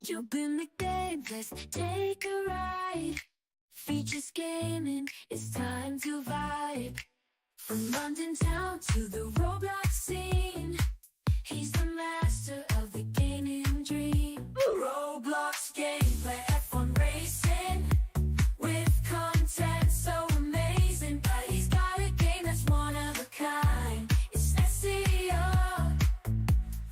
You've been the game, let's take a ride. Features gaming, it's time to vibe. From London town to the Roblox scene, he's the master of the gaming dream. Roblox gameplay, F1 racing, with content so amazing. But he's got a game that's one of a kind. It's SEO,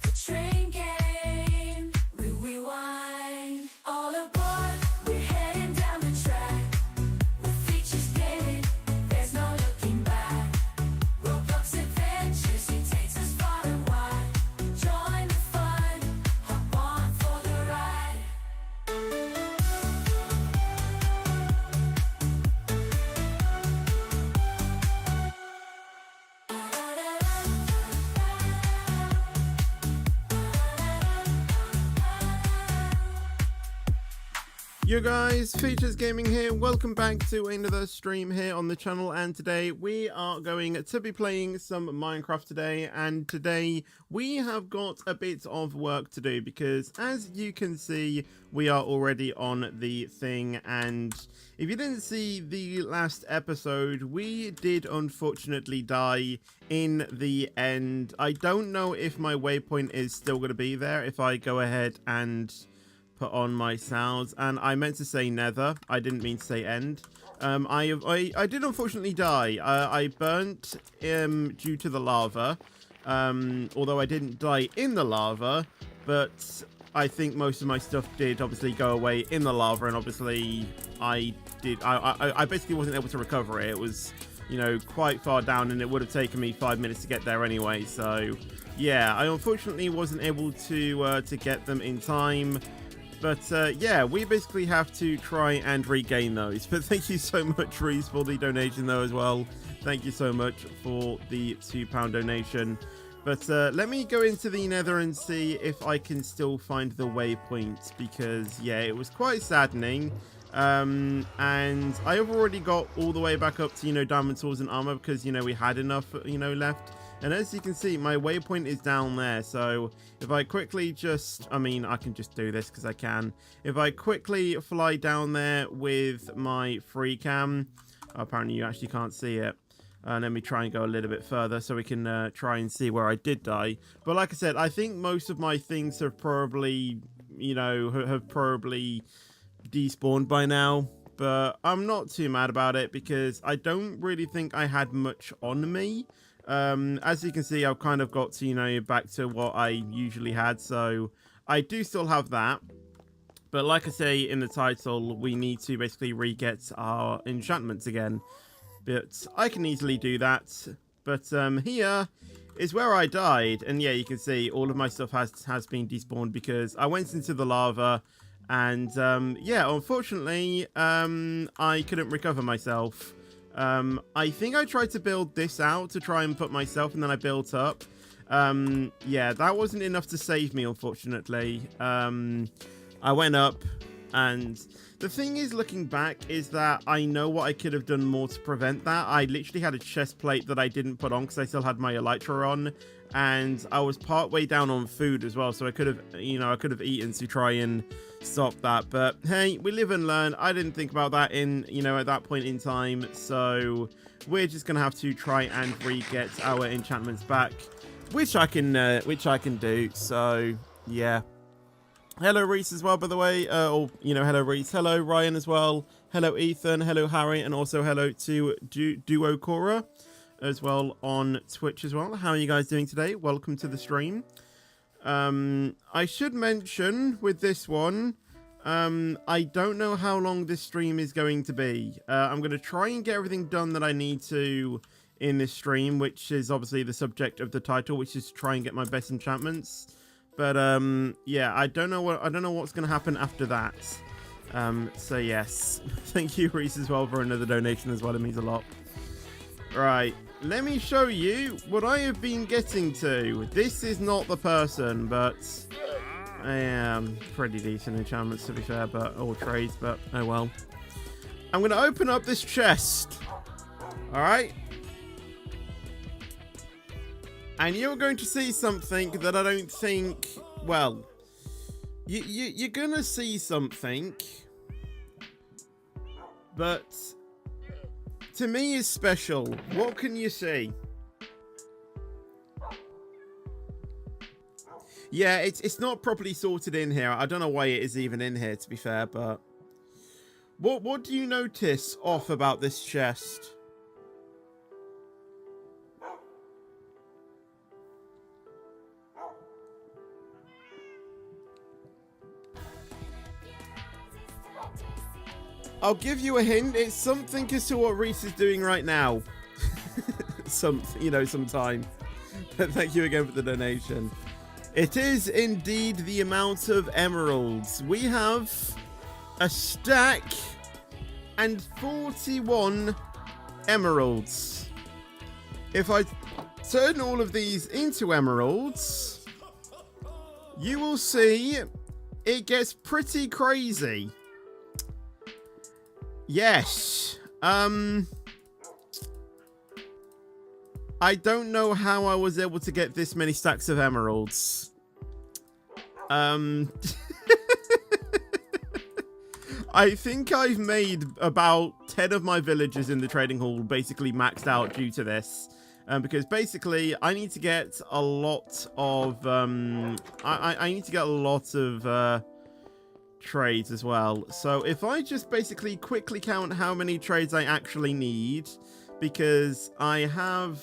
the train game. We rewind. All aboard, we're heading down the track. With features gaming, there's no looking back. Roblox adventures, he takes us far and wide. Join the fun, hop on for the ride. Yo guys, Features Gaming here, welcome back to another stream here on the channel, and today we are going to be playing some Minecraft today, and today we have got a bit of work to do because as you can see we are already on the thing, and if you didn't see the last episode we did unfortunately die in the end. I don't know if my waypoint is still going to be there if I go ahead and put on my sounds, and I meant to say nether, I didn't mean to say end. I did unfortunately die. I burnt due to the lava, although I didn't die in the lava, but I think most of my stuff did obviously go away in the lava, and obviously I basically wasn't able to recover it. It was, you know, quite far down, and it would have taken me 5 minutes to get there anyway, so yeah, I unfortunately wasn't able to get them in time. But yeah, we basically have to try and regain those. But thank you so much, Reese, for the donation though as well. Thank you so much for the £2 donation. But let me go into the nether and see if I can still find the waypoint, because yeah, it was quite saddening. And I've already got all the way back up to, you know, diamond tools and armor because, you know, we had enough, you know, left. And as you can see, my waypoint is down there. So if I quickly just, I mean, I can just do this because I can. If I quickly fly down there with my free cam, apparently you actually can't see it. Let me try and go a little bit further so we can try and see where I did die. But like I said, I think most of my things have probably, you know, have probably despawned by now. But I'm not too mad about it because I don't really think I had much on me. As you can see, I've kind of got to, you know, back to what I usually had, so I do still have that. But like I say in the title, we need to basically re-get our enchantments again. But I can easily do that. But here is where I died, and yeah, you can see all of my stuff has been despawned because I went into the lava, and yeah, unfortunately, I couldn't recover myself. I think I tried to build this out to try and put myself, and then I built up. Yeah, that wasn't enough to save me, unfortunately. I went up, and the thing is, looking back, is that I know what I could have done more to prevent that. I literally had a chest plate that I didn't put on because I still had my elytra on, and I was part way down on food as well, so I could have, you know, I could have eaten to try and stop that. But hey, we live and learn. I didn't think about that in, you know, at that point in time, so we're just gonna have to try and re-get our enchantments back, which I can do. So yeah, hello Reese as well, by the way. Or, you know, hello Reese, hello Ryan as well, hello Ethan, hello Harry, and also hello to Duo Cora as well on Twitch as well. How are you guys doing today? Welcome to the stream. I should mention with this one, I don't know how long this stream is going to be. I'm going to try and get everything done that I need to in this stream, which is obviously the subject of the title, which is to try and get my best enchantments. But yeah, I don't know what's going to happen after that. So yes, thank you Reese as well for another donation as well. It means a lot. Right, let me show you what I have been getting to. This is not the person, but I am pretty decent enchantments to be fair, but all trades, but oh well. I'm going to open up this chest. All right. And you're going to see something that I don't think, well, You're gonna see something, but to me is special. What can you see? Yeah, it's not properly sorted in here. I don't know why it is even in here, to be fair, but what do you notice off about this chest? I'll give you a hint. It's something as to what Reese is doing right now. Sometime. But thank you again for the donation. It is indeed the amount of emeralds. We have a stack and 41 emeralds. If I turn all of these into emeralds, you will see it gets pretty crazy. Yes. I don't know how I was able to get this many stacks of emeralds. I think I've made about 10 of my villagers in the trading hall basically maxed out due to this. Because basically I need to get a lot of I need to get a lot of trades as well. So if I just basically quickly count how many trades I actually need, because I have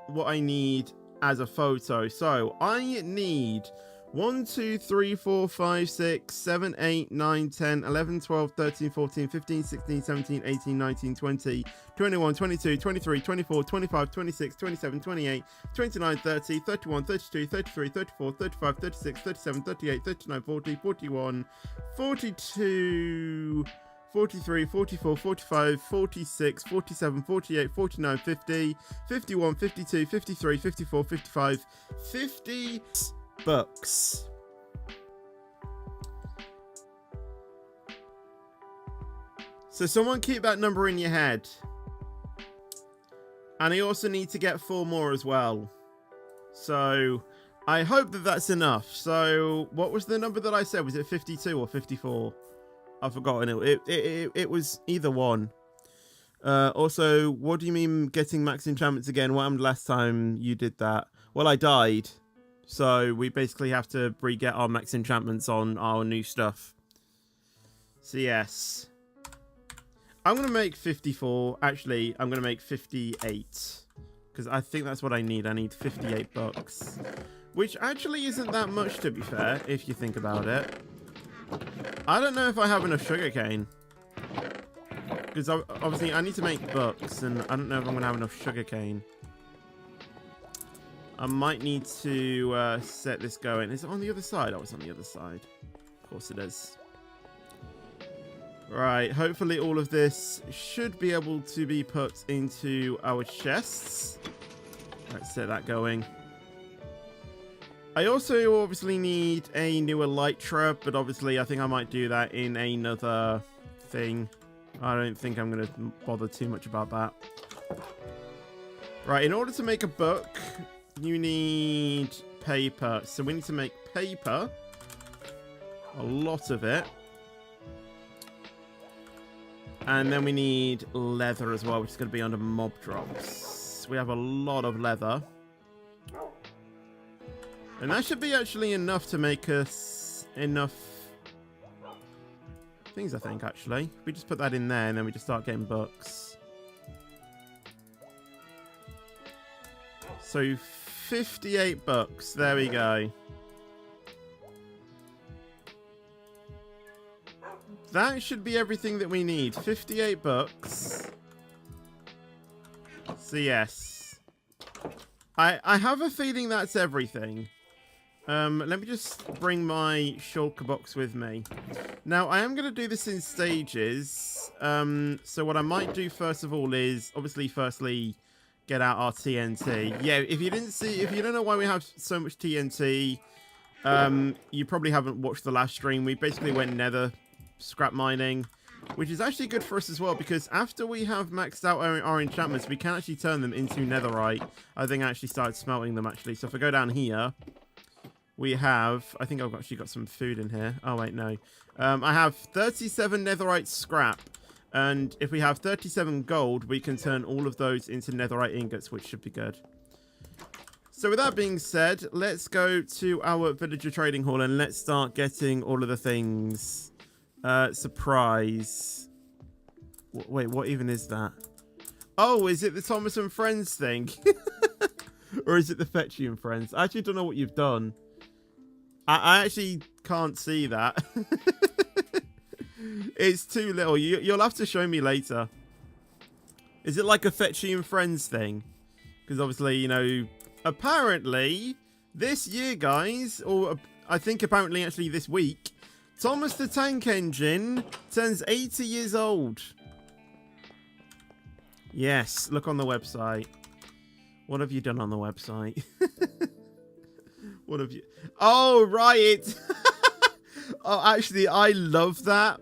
what I need as a photo. So I need 1, 2, 3, 4, 5, 6, 7, 8, 9, 10, 11, 12, 13, 14, 15, 16, 17, 18, 19, 20, 21, 22, 23, 24, 25, 26, 27, 28, 29, 30, 31, 32, 33, 34, 35, 36, 37, 38, 39, 40, 41, 42, 43, 44, 45, 46, 47, 48, 49, 50, 51, 52, 53, 54, 55, 50 bucks. So someone keep that number in your head. And I also need to get 4 more as well. So I hope that that's enough. So what was the number that I said? Was it 52 or 54? I've forgotten it. It was either one. Also, what do you mean getting max enchantments again? What happened last time you did that? Well, I died. So we basically have to re-get our max enchantments on our new stuff. So yes. I'm going to make 54. Actually, I'm going to make 58. Because I think that's what I need. I need 58 bucks. Which actually isn't that much, to be fair, if you think about it. I don't know if I have enough sugarcane. Because obviously I need to make bucks, and I don't know if I'm going to have enough sugarcane. I might need to set this going. Is it on the other side? Oh, it's on the other side. Of course it is. Right, hopefully all of this should be able to be put into our chests. Let's set that going. I also obviously need a new elytra, but obviously I think I might do that in another thing. I don't think I'm going to bother too much about that. Right, in order to make a book, you need paper. So we need to make paper. A lot of it. And then we need leather as well, which is going to be under mob drops. We have a lot of leather. And that should be actually enough to make us enough things, I think, actually. We just put that in there and then we just start getting books. So 58 bucks. There we go. That should be everything that we need. 58 bucks. So yes. I have a feeling that's everything. Let me just bring my shulker box with me. Now, I am going to do this in stages. So what I might do first of all is, obviously, firstly, get out our TNT. Yeah, if you don't know why we have so much TNT, you probably haven't watched the last stream. We basically went nether scrap mining, which is actually good for us as well, because after we have maxed out our enchantments, we can actually turn them into netherite. I think I actually started smelting them, actually. So if I go down here, we have... I think I've actually got some food in here. Oh, wait, no. I have 37 netherite scrap. And if we have 37 gold, we can turn all of those into netherite ingots, which should be good. So with that being said, let's go to our villager trading hall and let's start getting all of the things. Surprise. Wait, what even is that? Oh, is it the Thomas and Friends thing? Or is it the Fetch You and Friends? I actually don't know what you've done. I actually can't see that. It's too little. You'll have to show me later. Is it like a Fetch You and Friends thing? Because obviously, you know, apparently this year, guys, or I think apparently actually this week, Thomas the Tank Engine turns 80 years old. Yes, look on the website. What have you done on the website? What have you... Oh, right. Oh, actually, I love that.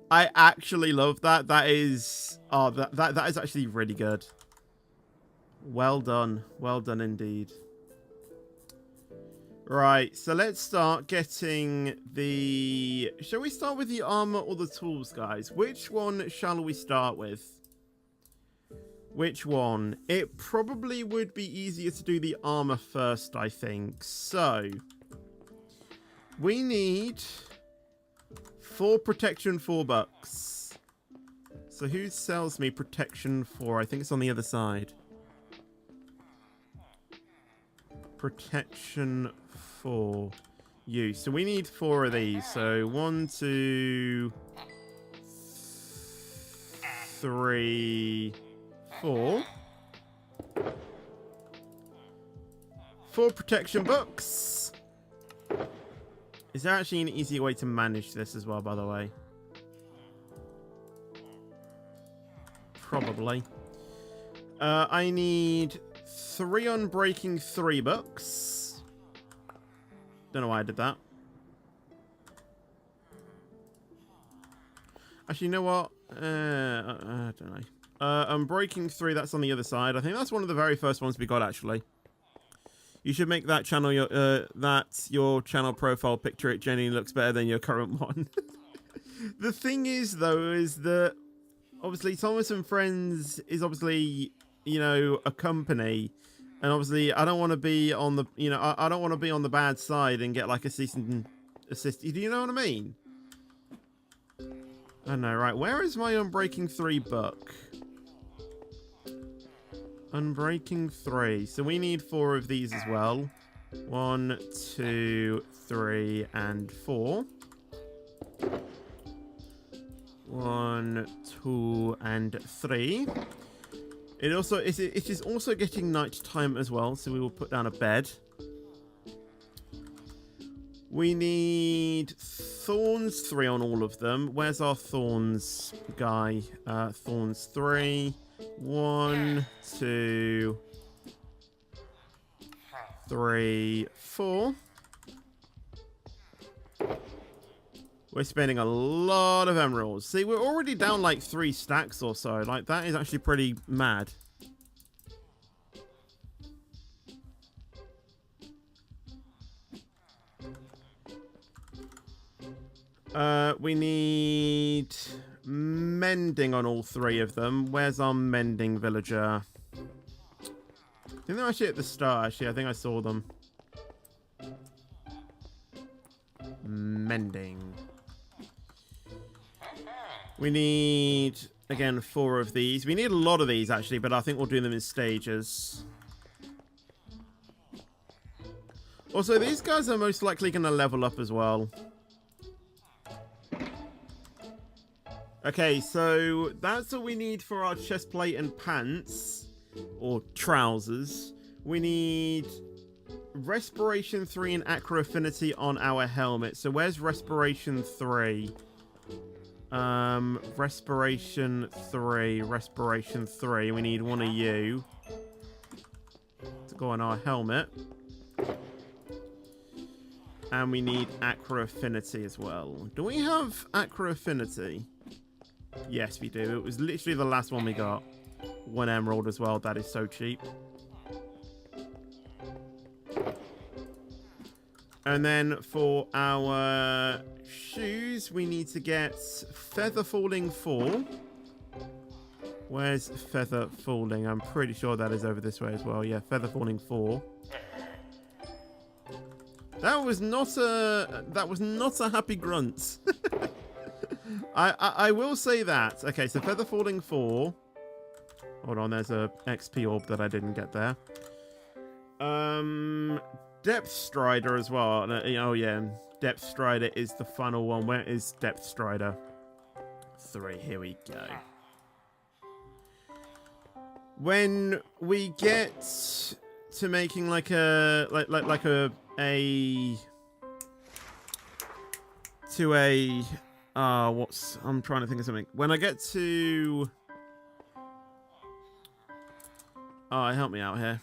I actually love that. That is... Oh, that is actually really good. Well done. Well done indeed. Right, so let's start getting the... Shall we start with the armor or the tools, guys? Which one shall we start with? Which one? It probably would be easier to do the armor first, I think. So, we need 4 protection, $4. So who sells me protection 4? I think it's on the other side. Protection 4. You. So we need 4 of these. So 1, 2, 3, 4. 4 protection books. Is there actually an easier way to manage this as well, by the way? Probably. I need 3 Unbreaking 3 books. Don't know why I did that. Actually, you know what? I don't know. Unbreaking 3, that's on the other side. I think that's one of the very first ones we got, actually. You should make that channel your channel profile picture. It genuinely looks better than your current one. The thing is, though, is that obviously Thomas and Friends is obviously, you know, a company, and obviously I don't want to be on the, you know, I don't want to be on the bad side and get like a cease and assist. Do you know what I mean? I know, right? Where is my Unbreaking 3 book? Unbreaking 3. So we need 4 of these as well. 1, 2, 3, and 4. 1, 2, and 3. It is also getting night time as well, so we will put down a bed. We need thorns 3 on all of them. Where's our thorns guy? Thorns 3. 1, 2, 3, 4. We're spending a lot of emeralds. See, we're already down like 3 stacks or so. Like, that is actually pretty mad. We need mending on all 3 of them. Where's our mending villager? I think they're actually at the start, actually. I think I saw them. Mending. We need, again, 4 of these. We need a lot of these, actually, but I think we'll do them in stages. Also, these guys are most likely going to level up as well. Okay, so that's all we need for our chest plate and pants. Or trousers. We need respiration 3 and acro affinity on our helmet. So where's respiration 3? Respiration 3. Respiration 3. We need one of you to go on our helmet. And we need acro affinity as well. Do we have acro affinity? Yes, we do. It was literally the last one we got. 1 emerald as well. That is so cheap. And then for our shoes, we need to get feather falling 4. Where's feather falling? I'm pretty sure that is over this way as well. Yeah, feather falling 4. That was not a happy grunt. I will say that. Okay, so feather falling 4. Hold on, there's a XP orb that I didn't get there. Depth Strider as well. Oh yeah, Depth Strider is the final one. Where is Depth Strider? 3. Here we go. When we get to making like a I'm trying to think of something. When I get to help me out here.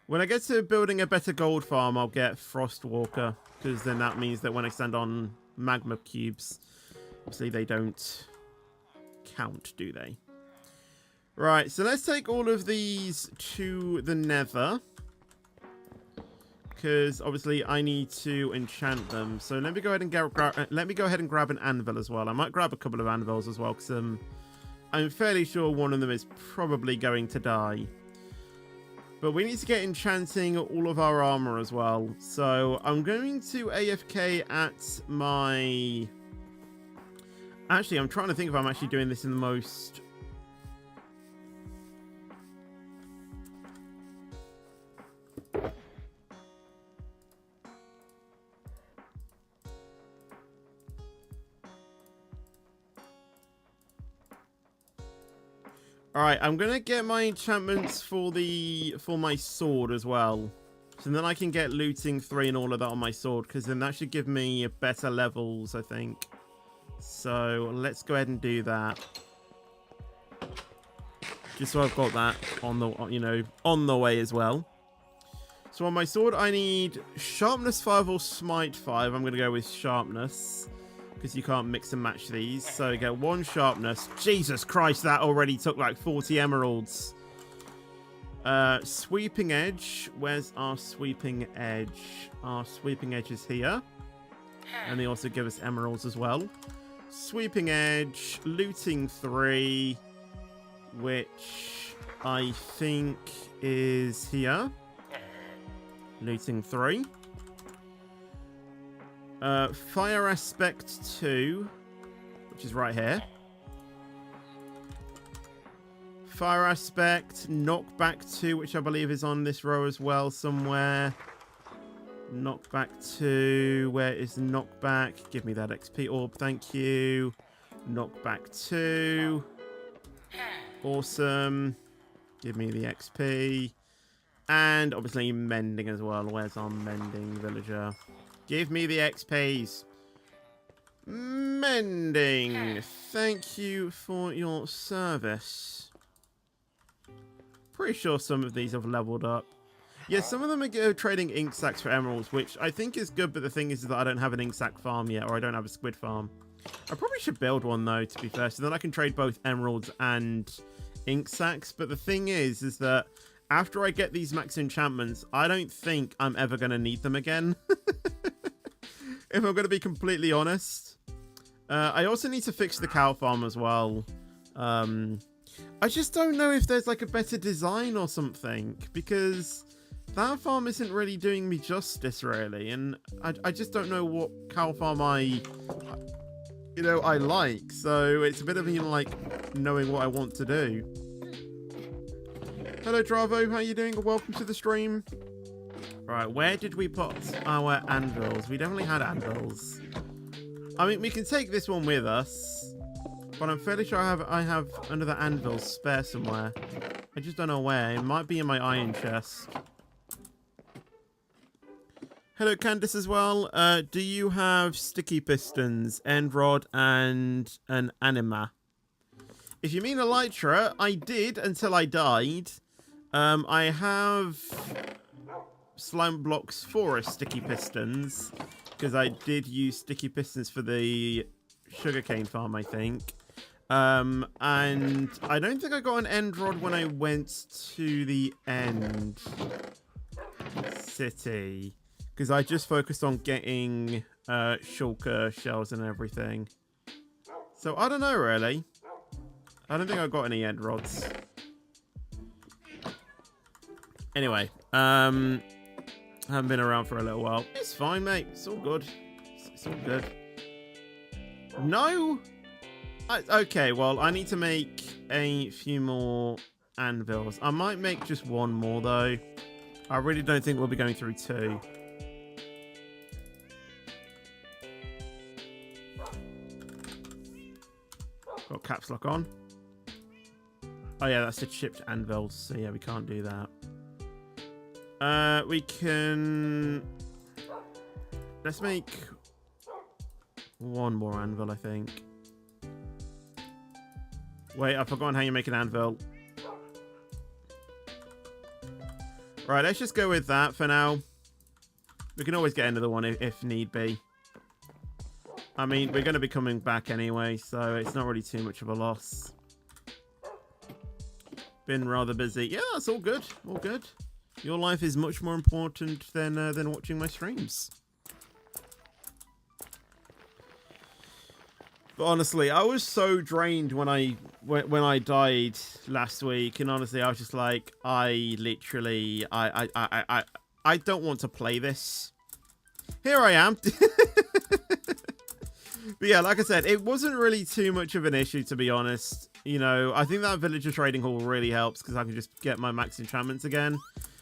When I get to building a better gold farm, I'll get Frostwalker, because then that means that when I stand on magma cubes, obviously they don't count, do they? Right, so let's take all of these to the Nether, because obviously I need to enchant them. So let me go ahead and grab an anvil as well. I might grab a couple of anvils as well, because I'm fairly sure one of them is probably going to die. But we need to get enchanting all of our armor as well. So I'm going to AFK at my... Actually, I'm trying to think if I'm actually doing this in the most... Alright, I'm gonna get my enchantments for my sword as well. So then I can get looting 3 and all of that on my sword, because then that should give me better levels, I think. So let's go ahead and do that. Just so I've got that on the, on the way as well. So on my sword, I need sharpness 5 or smite 5. I'm gonna go with sharpness, because you can't mix and match these. So get 1 sharpness. Jesus Christ, that already took like 40 emeralds. Sweeping edge. Where's our sweeping edge? Our sweeping edge is here. And they also give us emeralds as well. Sweeping edge. Looting 3. Which I think is here. Looting 3. Fire aspect 2, which is right here. Fire aspect, knockback 2, which I believe is on this row as well somewhere. Knockback 2, where is knockback? Give me that XP orb, thank you. Knockback 2. Awesome. Give me the XP. And obviously mending as well. Where's our mending villager? Give me the XPs. Mending. Thank you for your service. Pretty sure some of these have leveled up. Yeah, some of them are trading ink sacks for emeralds, which I think is good, but the thing is that I don't have an ink sack farm yet, or I don't have a squid farm. I probably should build one, though, to be fair, so then I can trade both emeralds and ink sacks. But the thing is that after I get these max enchantments, I don't think I'm ever going to need them again. If I'm going to be completely honest. I also need to fix the cow farm as well. I just don't know if there's like a better design or something, because that farm isn't really doing me justice, really. And I just don't know what cow farm I like. So it's a bit of, like knowing what I want to do. Hello, Dravo. How you doing? Welcome to the stream. Right, where did we put our anvils? We definitely had anvils. I mean, we can take this one with us, but I'm fairly sure I have another anvil spare somewhere. I just don't know where. It might be in my iron chest. Hello, Candice, as well. Do you have sticky pistons, end rod, and an anima? If you mean elytra, I did until I died. I have slime blocks for sticky pistons, because I did use sticky pistons for the sugarcane farm, I think. And I don't think I got an end rod when I went to the end city, because I just focused on getting shulker shells and everything. So I don't know, really. I don't think I've got any end rods. Anyway, haven't been around for a little while. It's fine, mate. It's all good. It's all good. No? Okay, well, I need to make a few more anvils. I might make just one more, though. I really don't think we'll be going through 2. Got caps lock on. Oh, yeah, that's the chipped anvils. So, yeah, we can't do that. We can... Let's make one more anvil, I think. Wait, I've forgotten how you make an anvil. Right, let's just go with that for now. We can always get another one if need be. I mean, we're going to be coming back anyway, so it's not really too much of a loss. Been rather busy. Yeah, that's all good. All good. Your life is much more important than watching my streams. But honestly, I was so drained when I died last week, and honestly, I was just like, I don't want to play this. Here I am. But yeah, like I said, it wasn't really too much of an issue, to be honest. You know, I think that villager trading hall really helps because I can just get my max enchantments again.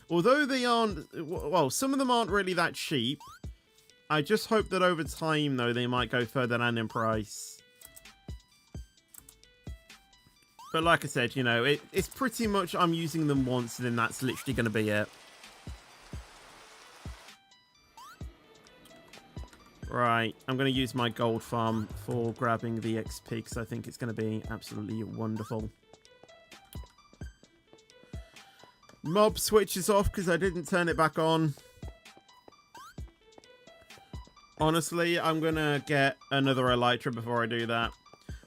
Although they aren't, well, some of them aren't really that cheap. I just hope that over time, though, they might go further down in price. But like I said, you know, it's pretty much I'm using them once and then that's literally going to be it. Right, I'm going to use my gold farm for grabbing the XP because I think it's going to be absolutely wonderful. Mob switches off because I didn't turn it back on. Honestly, I'm going to get another elytra before I do that.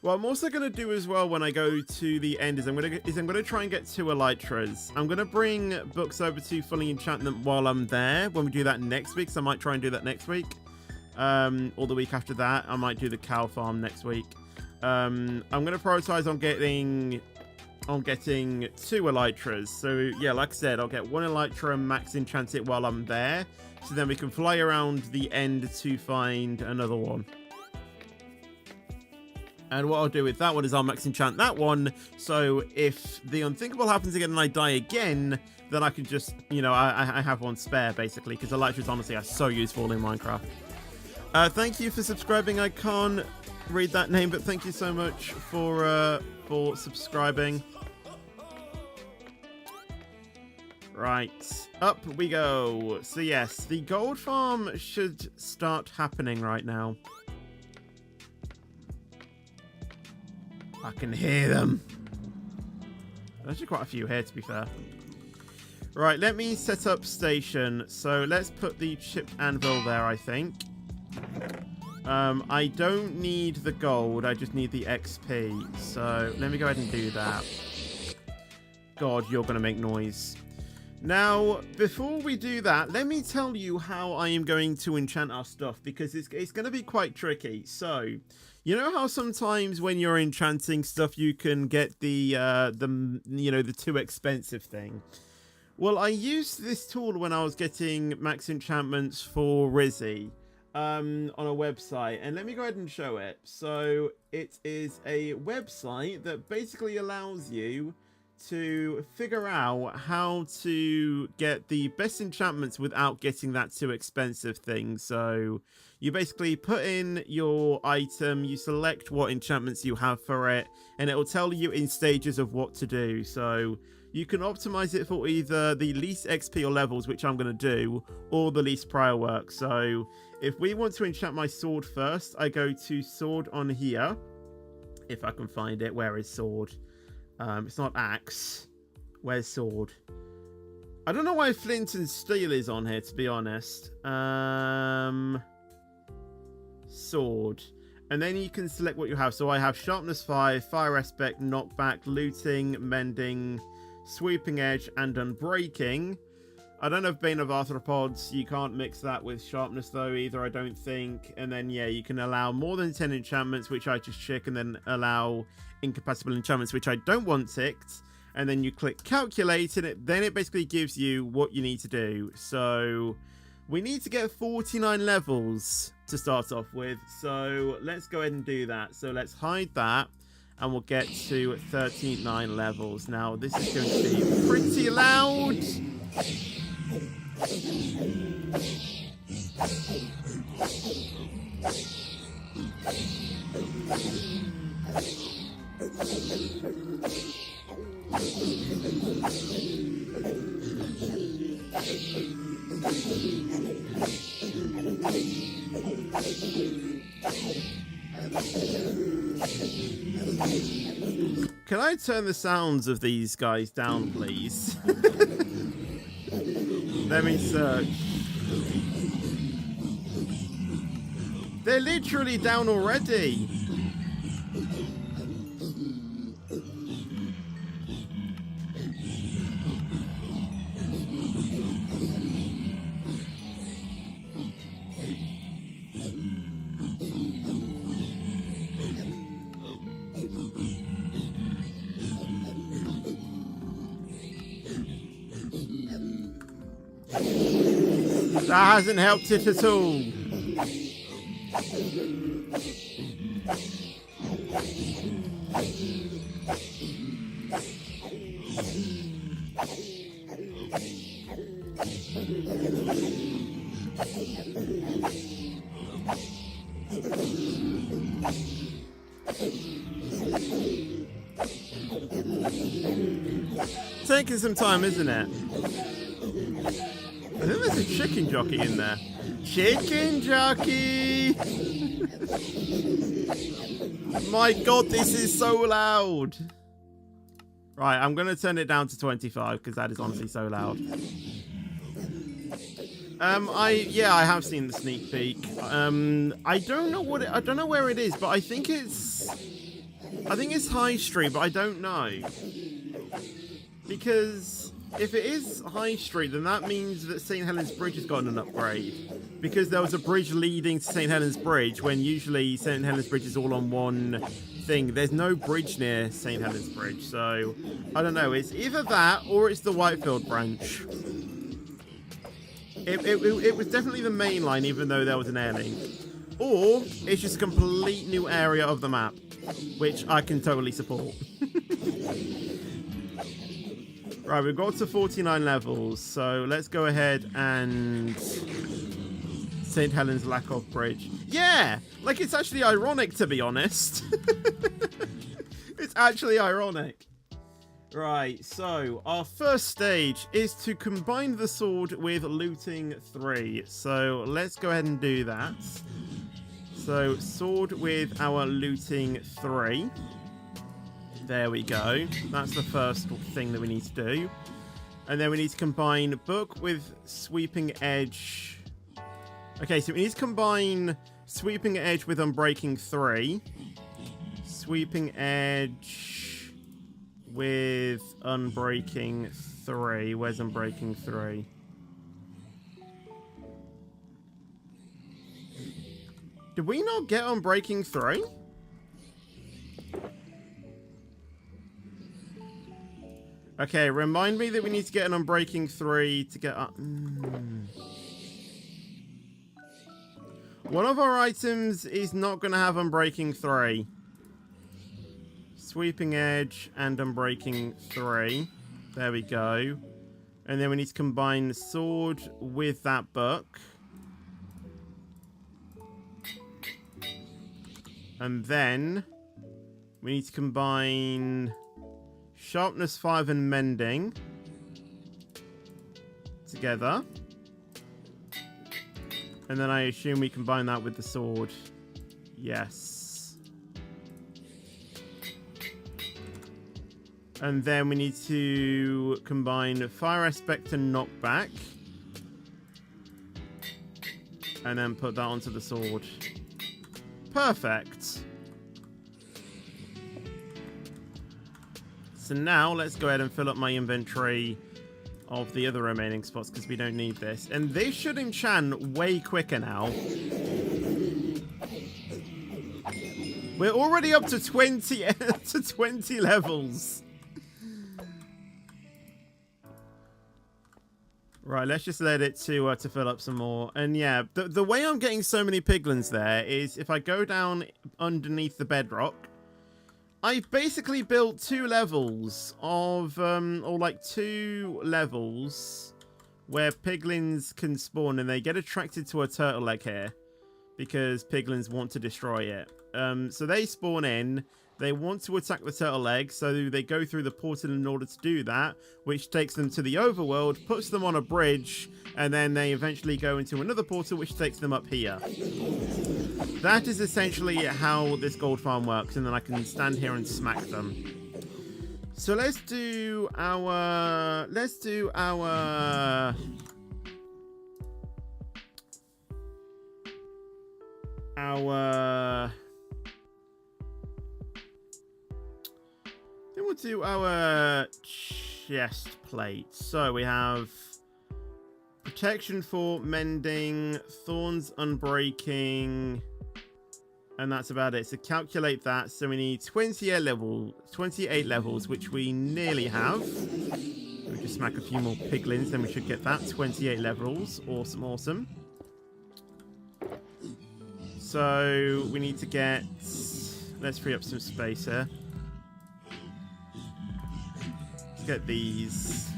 What I'm also going to do as well when I go to the end is I'm going to try and get 2 elytras. I'm going to bring books over to fully enchant them while I'm there when we do that next week. So I might try and do that next week. Or the week after that. I might do the cow farm next week. I'm going to prioritize on getting 2 elytras. So yeah, like I said, I'll get 1 elytra and max enchant it while I'm there. So then we can fly around the end to find another one. And what I'll do with that one is I'll max enchant that one. So if the unthinkable happens again and I die again, then I can just, you know, I have one spare basically. Because elytras honestly are so useful in Minecraft. Thank you for subscribing. I can't read that name, but thank you so much for subscribing. Right, up we go. So yes, the gold farm should start happening right now. I can hear them. There's actually quite a few here, to be fair. Right, let me set up station. So let's put the chipped anvil there, I think. I don't need the gold, I just need the XP. So let me go ahead and do that. God, you're going to make noise. Now, before we do that, let me tell you how I am going to enchant our stuff, because it's going to be quite tricky. So, you know how sometimes when you're enchanting stuff, you can get the too expensive thing? Well, I used this tool when I was getting max enchantments for Rizzy on a website, and let me go ahead and show it. So it is a website that basically allows you to figure out how to get the best enchantments without getting that too expensive thing. So you basically put in your item, you select what enchantments you have for it, and it will tell you in stages of what to do. So you can optimize it for either the least XP or levels, which I'm going to do, or the least prior work. So if we want to enchant my sword first, I go to sword on here. If I can find it. Where is sword? It's not axe. Where's sword? I don't know why flint and steel is on here, to be honest. Sword. And then you can select what you have. So I have sharpness 5, fire aspect, knockback, looting, mending, sweeping edge, and unbreaking. I don't know if Bane of Arthropods, you can't mix that with sharpness though either, I don't think. And then, yeah, you can allow more than 10 enchantments, which I just check, and then allow incompatible enchantments, which I don't want ticked. And then you click calculate, and then it basically gives you what you need to do. So we need to get 49 levels to start off with. So let's go ahead and do that. So let's hide that, and we'll get to 39 levels. Now, this is going to be pretty loud. Can I turn the sounds of these guys down, please? Let me search. They're literally down already. That hasn't helped it at all. Taking some time, isn't it? I think there's a chicken jockey in there. Chicken jockey! My god, this is so loud. Right, I'm going to turn it down to 25 because that is honestly so loud. I have seen the sneak peek. I don't know I don't know where it is, but I think it's High Street, but I don't know. Because if it is High Street, then that means that St. Helens Bridge has gotten an upgrade. Because there was a bridge leading to St. Helens Bridge, when usually St. Helens Bridge is all on one thing. There's no bridge near St. Helens Bridge, so I don't know. It's either that or it's the Whitefield branch. It was definitely the main line, even though there was an air link. Or it's just a complete new area of the map, which I can totally support. Right, we've got to 49 levels, so let's go ahead and St. Helens lack of bridge. Yeah, like it's actually ironic, to be honest. It's actually ironic. Right, so our first stage is to combine the sword with looting 3. So let's go ahead and do that. So sword with our looting 3. There we go. That's the first thing that we need to do. And then we need to combine book with sweeping edge. Okay, so we need to combine sweeping edge with unbreaking 3. Sweeping edge with unbreaking 3. Where's unbreaking 3? Did we not get unbreaking 3? Okay, remind me that we need to get an unbreaking 3 to get up. One of our items is not going to have unbreaking 3. Sweeping edge and unbreaking 3. There we go. And then we need to combine the sword with that book. And then we need to combine sharpness 5 and mending together. And then I assume we combine that with the sword. Yes. And then we need to combine fire aspect and knockback. And then put that onto the sword. Perfect. So now let's go ahead and fill up my inventory of the other remaining spots because we don't need this. And this should enchant way quicker now. We're already up to 20 to 20 levels. Right, let's just let it to fill up some more. And yeah, the way I'm getting so many piglins there is if I go down underneath the bedrock, I've basically built 2 levels of, or like 2 levels where piglins can spawn and they get attracted to a turtle egg here because piglins want to destroy it. So they spawn in, they want to attack the turtle egg, so they go through the portal in order to do that, which takes them to the overworld, puts them on a bridge, and then they eventually go into another portal which takes them up here. That is essentially how this gold farm works, and then I can stand here and smack them. So let's do our then we'll do our chest plate. So we have protection for mending, thorns unbreaking, and that's about it. So calculate that. So we need 28 levels, which we nearly have. We'll just smack a few more piglins, then we should get that. 28 levels. Awesome, awesome. So we need to get... Let's free up some space here. Let's get these.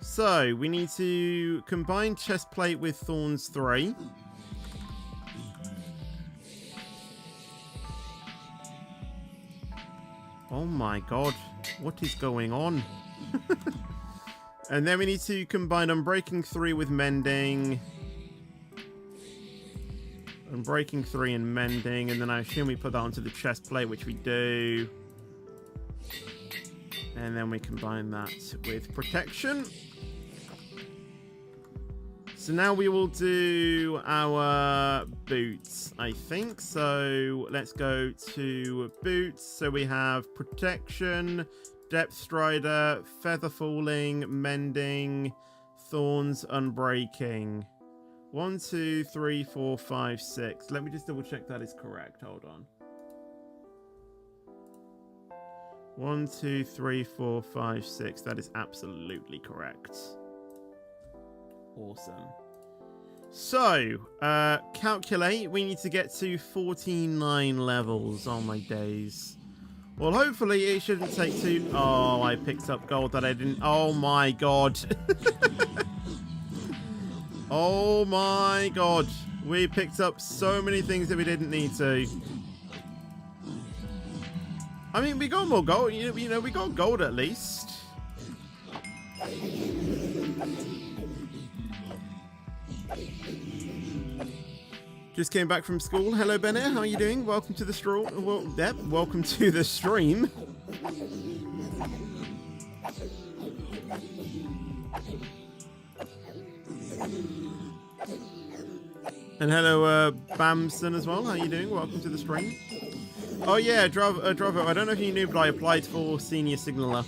So we need to combine chest plate with thorns 3. Oh my god, what is going on? And then we need to combine unbreaking 3 with mending. Unbreaking 3 and mending, and then I assume we put that onto the chest plate, which we do. And then we combine that with protection. So now we will do our boots, I think. So let's go to boots. So we have protection, depth strider, feather falling, mending, thorns unbreaking. 1, 2, 3, 4, 5, 6. Let me just double check that is correct. Hold on. 1, 2, 3, 4, 5, 6. That is absolutely correct. Awesome. So, calculate. We need to get to 49 levels. Oh my days. Well, hopefully it shouldn't take too... Oh, I picked up gold that I didn't... Oh my god. Oh my god. We picked up so many things that we didn't need to. I mean, we got more gold. You know, we got gold at least. Just came back from school. Hello, Bennett. How are you doing? Welcome to the stream. Well, yep, welcome to the stream. And hello, Bamson as well. How are you doing? Welcome to the stream. Oh yeah, Drovo. I don't know if you knew, but I applied for senior signaller.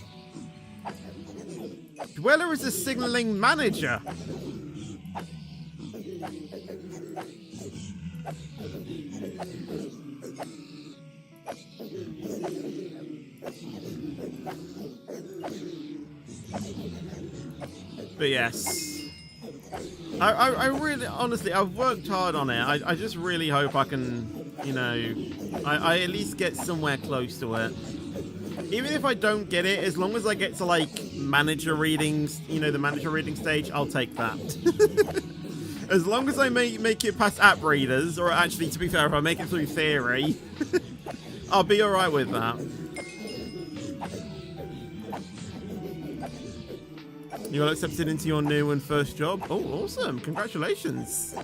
Dweller is a signaling manager. But yes. I really, honestly, I've worked hard on it. I just really hope I can, you know, I at least get somewhere close to it. Even if I don't get it, as long as I get to, like, manager readings, you know, the manager reading stage, I'll take that. As long as I make it past app readers, or actually, to be fair, if I make it through theory, I'll be alright with that. You got accepted into your new and first job. Oh, awesome. Congratulations.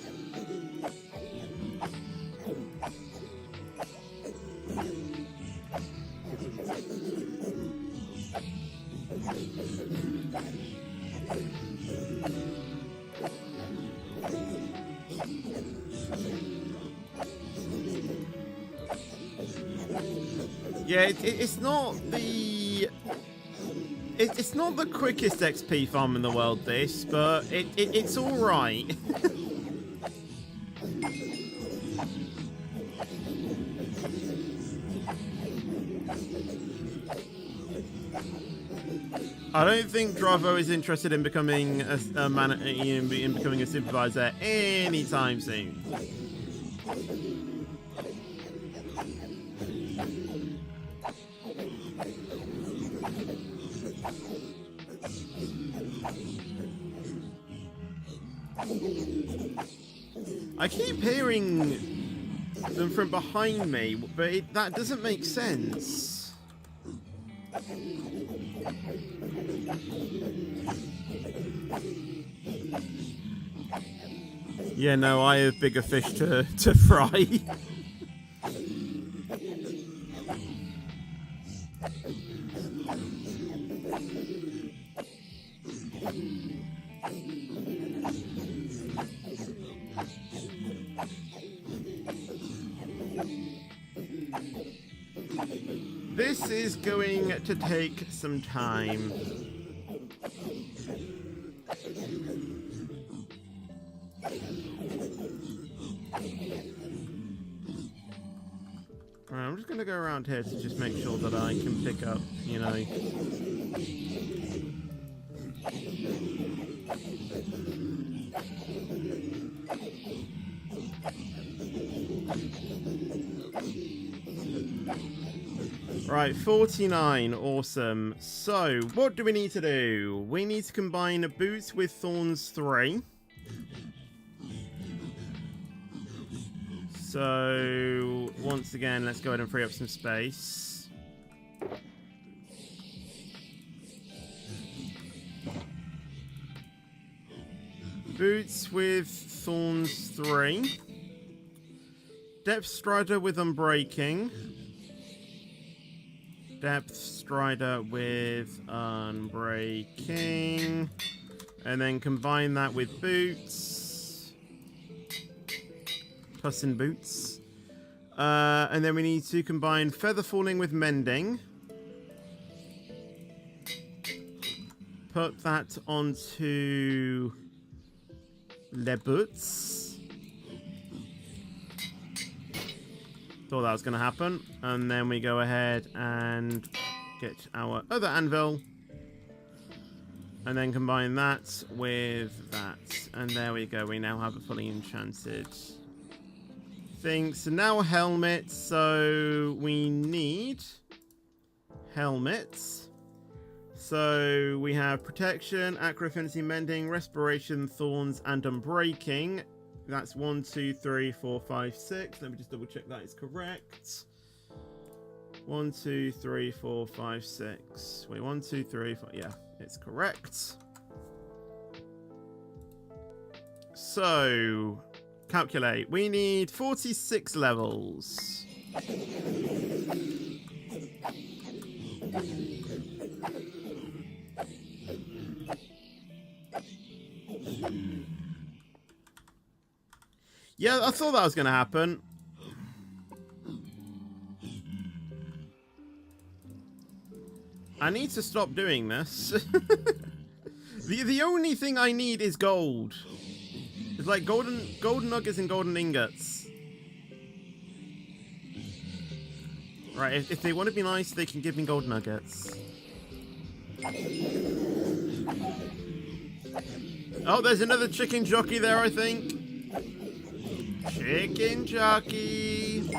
Yeah, it's not the... it's not the quickest XP farm in the world, this, but it's all right. I don't think Dravo is interested in becoming a man, in becoming a supervisor anytime soon. I keep hearing them from behind me, but that doesn't make sense. Yeah, no, I have bigger fish to fry. This is going to take some time. Alright, I'm just going to go around here to just make sure that I can pick up, you know... Right, 49, awesome. So, what do we need to do? We need to combine Boots with Thorns 3. So, once again, let's go ahead and free up some space. Boots with Thorns 3. Depth Strider with Unbreaking. Depth Strider with Unbreaking. And then combine that with Boots. Plus in Boots. And then we need to combine Feather Falling with Mending. Put that onto Le Boots. Thought that was going to happen. And then we go ahead and get our other anvil. And then combine that with that. And there we go. We now have a fully enchanted thing. So now helmet. So we need helmets. So we have protection, acro affinity, mending, respiration, thorns, and unbreaking. That's 1, 2, 3, 4, 5, 6. Let me just double check that is correct. 1, 2, 3, 4, 5, 6. Wait, 1, 2, 3, 4. Yeah, it's correct. So, calculate. We need 46 levels. Yeah, I thought that was going to happen. I need to stop doing this. The only thing I need is gold. It's like golden nuggets and golden ingots. Right, if they want to be nice, they can give me gold nuggets. Oh, there's another chicken jockey there, I think. Chicken jockey.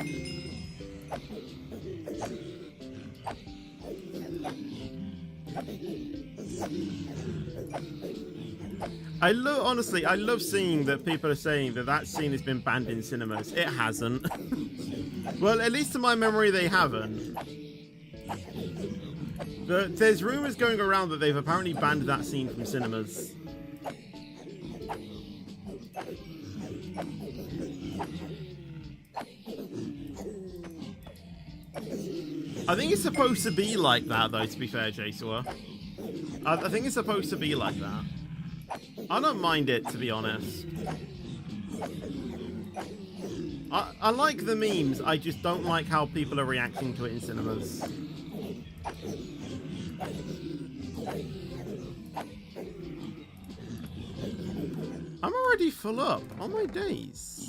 Honestly, I love seeing that people are saying that scene has been banned in cinemas. It hasn't. Well, at least to my memory, they haven't. But there's rumors going around that they've apparently banned that scene from cinemas. I think it's supposed to be like that, though, to be fair, Jasua. I think it's supposed to be like that. I don't mind it, to be honest. I like the memes, I just don't like how people are reacting to it in cinemas. I'm already full up on my days.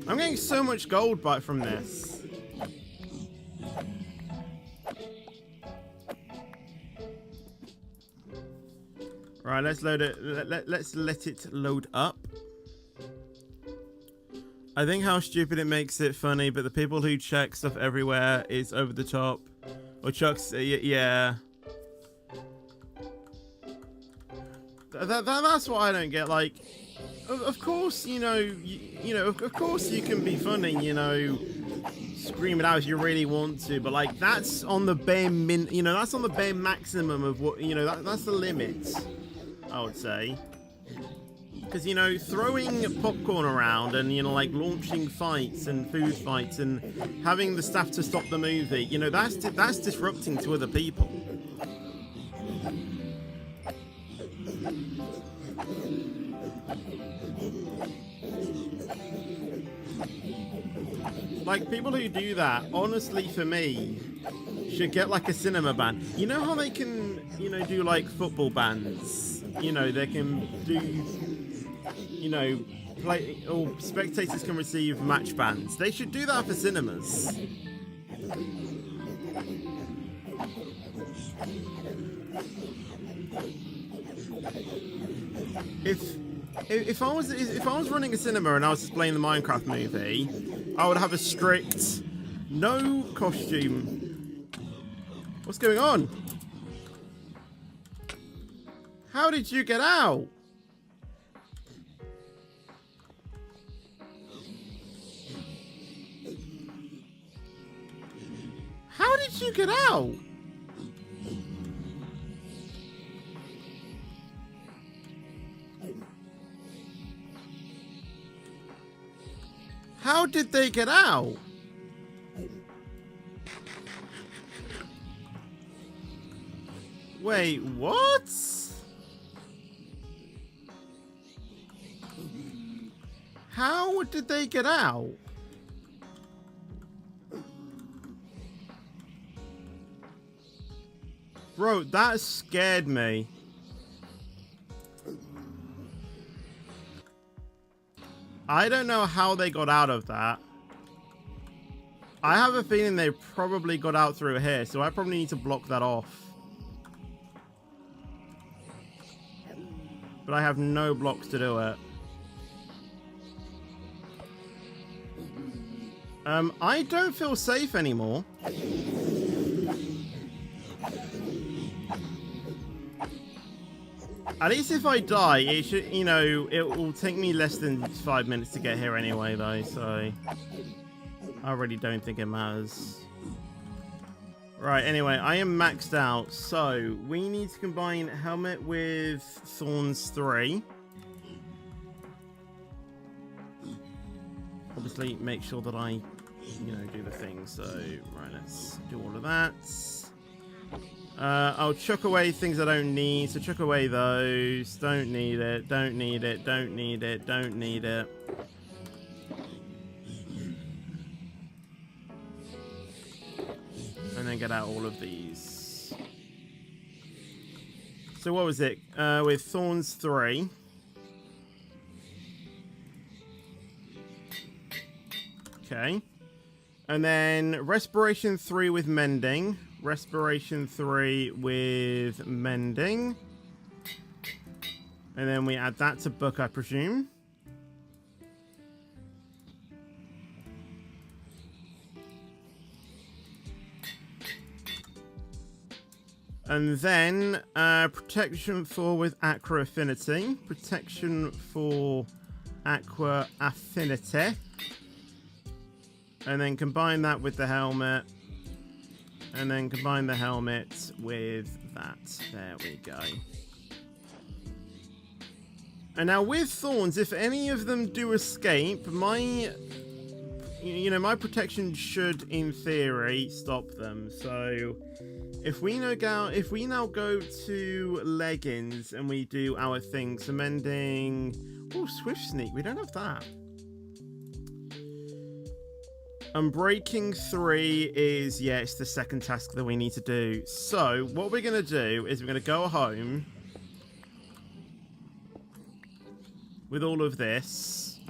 I'm getting so much gold back from this. Right, let's load it. Let's let it load up. I think how stupid it makes it funny, but the people who check stuff everywhere is over the top. Or Chuck's, yeah. That's what I don't get. Like, of course, you know, of course you can be funny, you know, scream it out if you really want to, but like that's on the bare that's on the bare maximum of what, you know, that's the limit, I would say. Because, you know, throwing popcorn around and, you know, like launching fights and food fights and having the staff to stop the movie, you know, that's disrupting to other people. Like, people who do that, honestly, for me, should get, like, a cinema ban. You know how they can, you know, do, like, football bans? You know, they can do, you know, play, or spectators can receive match bans. They should do that for cinemas. If I was running a cinema and I was displaying the Minecraft movie, I would have a strict no costume. What's going on? How did you get out? How did you get out? How did they get out? Wait, what? How did they get out? Bro, that scared me. I don't know how they got out of that. I have a feeling they probably got out through here, so I probably need to block that off. But I have no blocks to do it. I don't feel safe anymore. At least if I die, it should, you know, it will take me less than 5 minutes to get here anyway, though, so I really don't think it matters. Right, anyway, I am maxed out, so we need to combine helmet with Thorns 3. Obviously, make sure that I, you know, do the thing, so, right, let's do all of that. I'll chuck away things I don't need, so chuck away those. Don't need it, don't need it, don't need it, don't need it. And then get out all of these. So what was it? With Thorns 3. Okay. And then Respiration 3 with Mending. Respiration 3 with Mending. And then we add that to Book, I presume. And then Protection 4 with Aqua Affinity. Protection for Aqua Affinity. And then combine that with the helmet. And then combine the helmet with that. There we go. And now with thorns, if any of them do escape, my protection should, in theory, stop them. So if we now go to leggings and we do our thing, so mending. Oh, swift sneak. We don't have that. Unbreaking 3 is, yeah, it's the second task that we need to do. So what we're going to do is we're going to go home with all of this.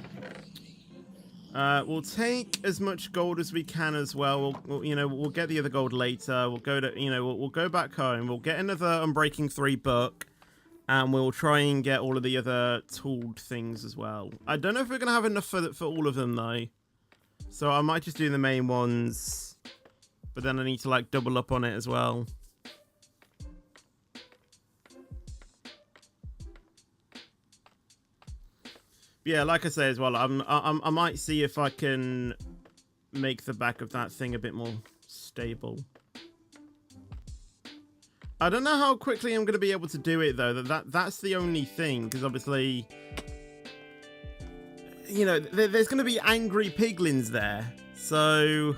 We'll take as much gold as we can as well. We'll get the other gold later. We'll go to, we'll go back home. We'll get another Unbreaking 3 book. And we'll try and get all of the other tooled things as well. I don't know if we're going to have enough for all of them, though. So I might just do the main ones, but then I need to like double up on it as well. Yeah, like I say as well, I might see if I can make the back of that thing a bit more stable. I don't know how quickly I'm going to be able to do it though. That's the only thing, because obviously, there's going to be angry piglins there. So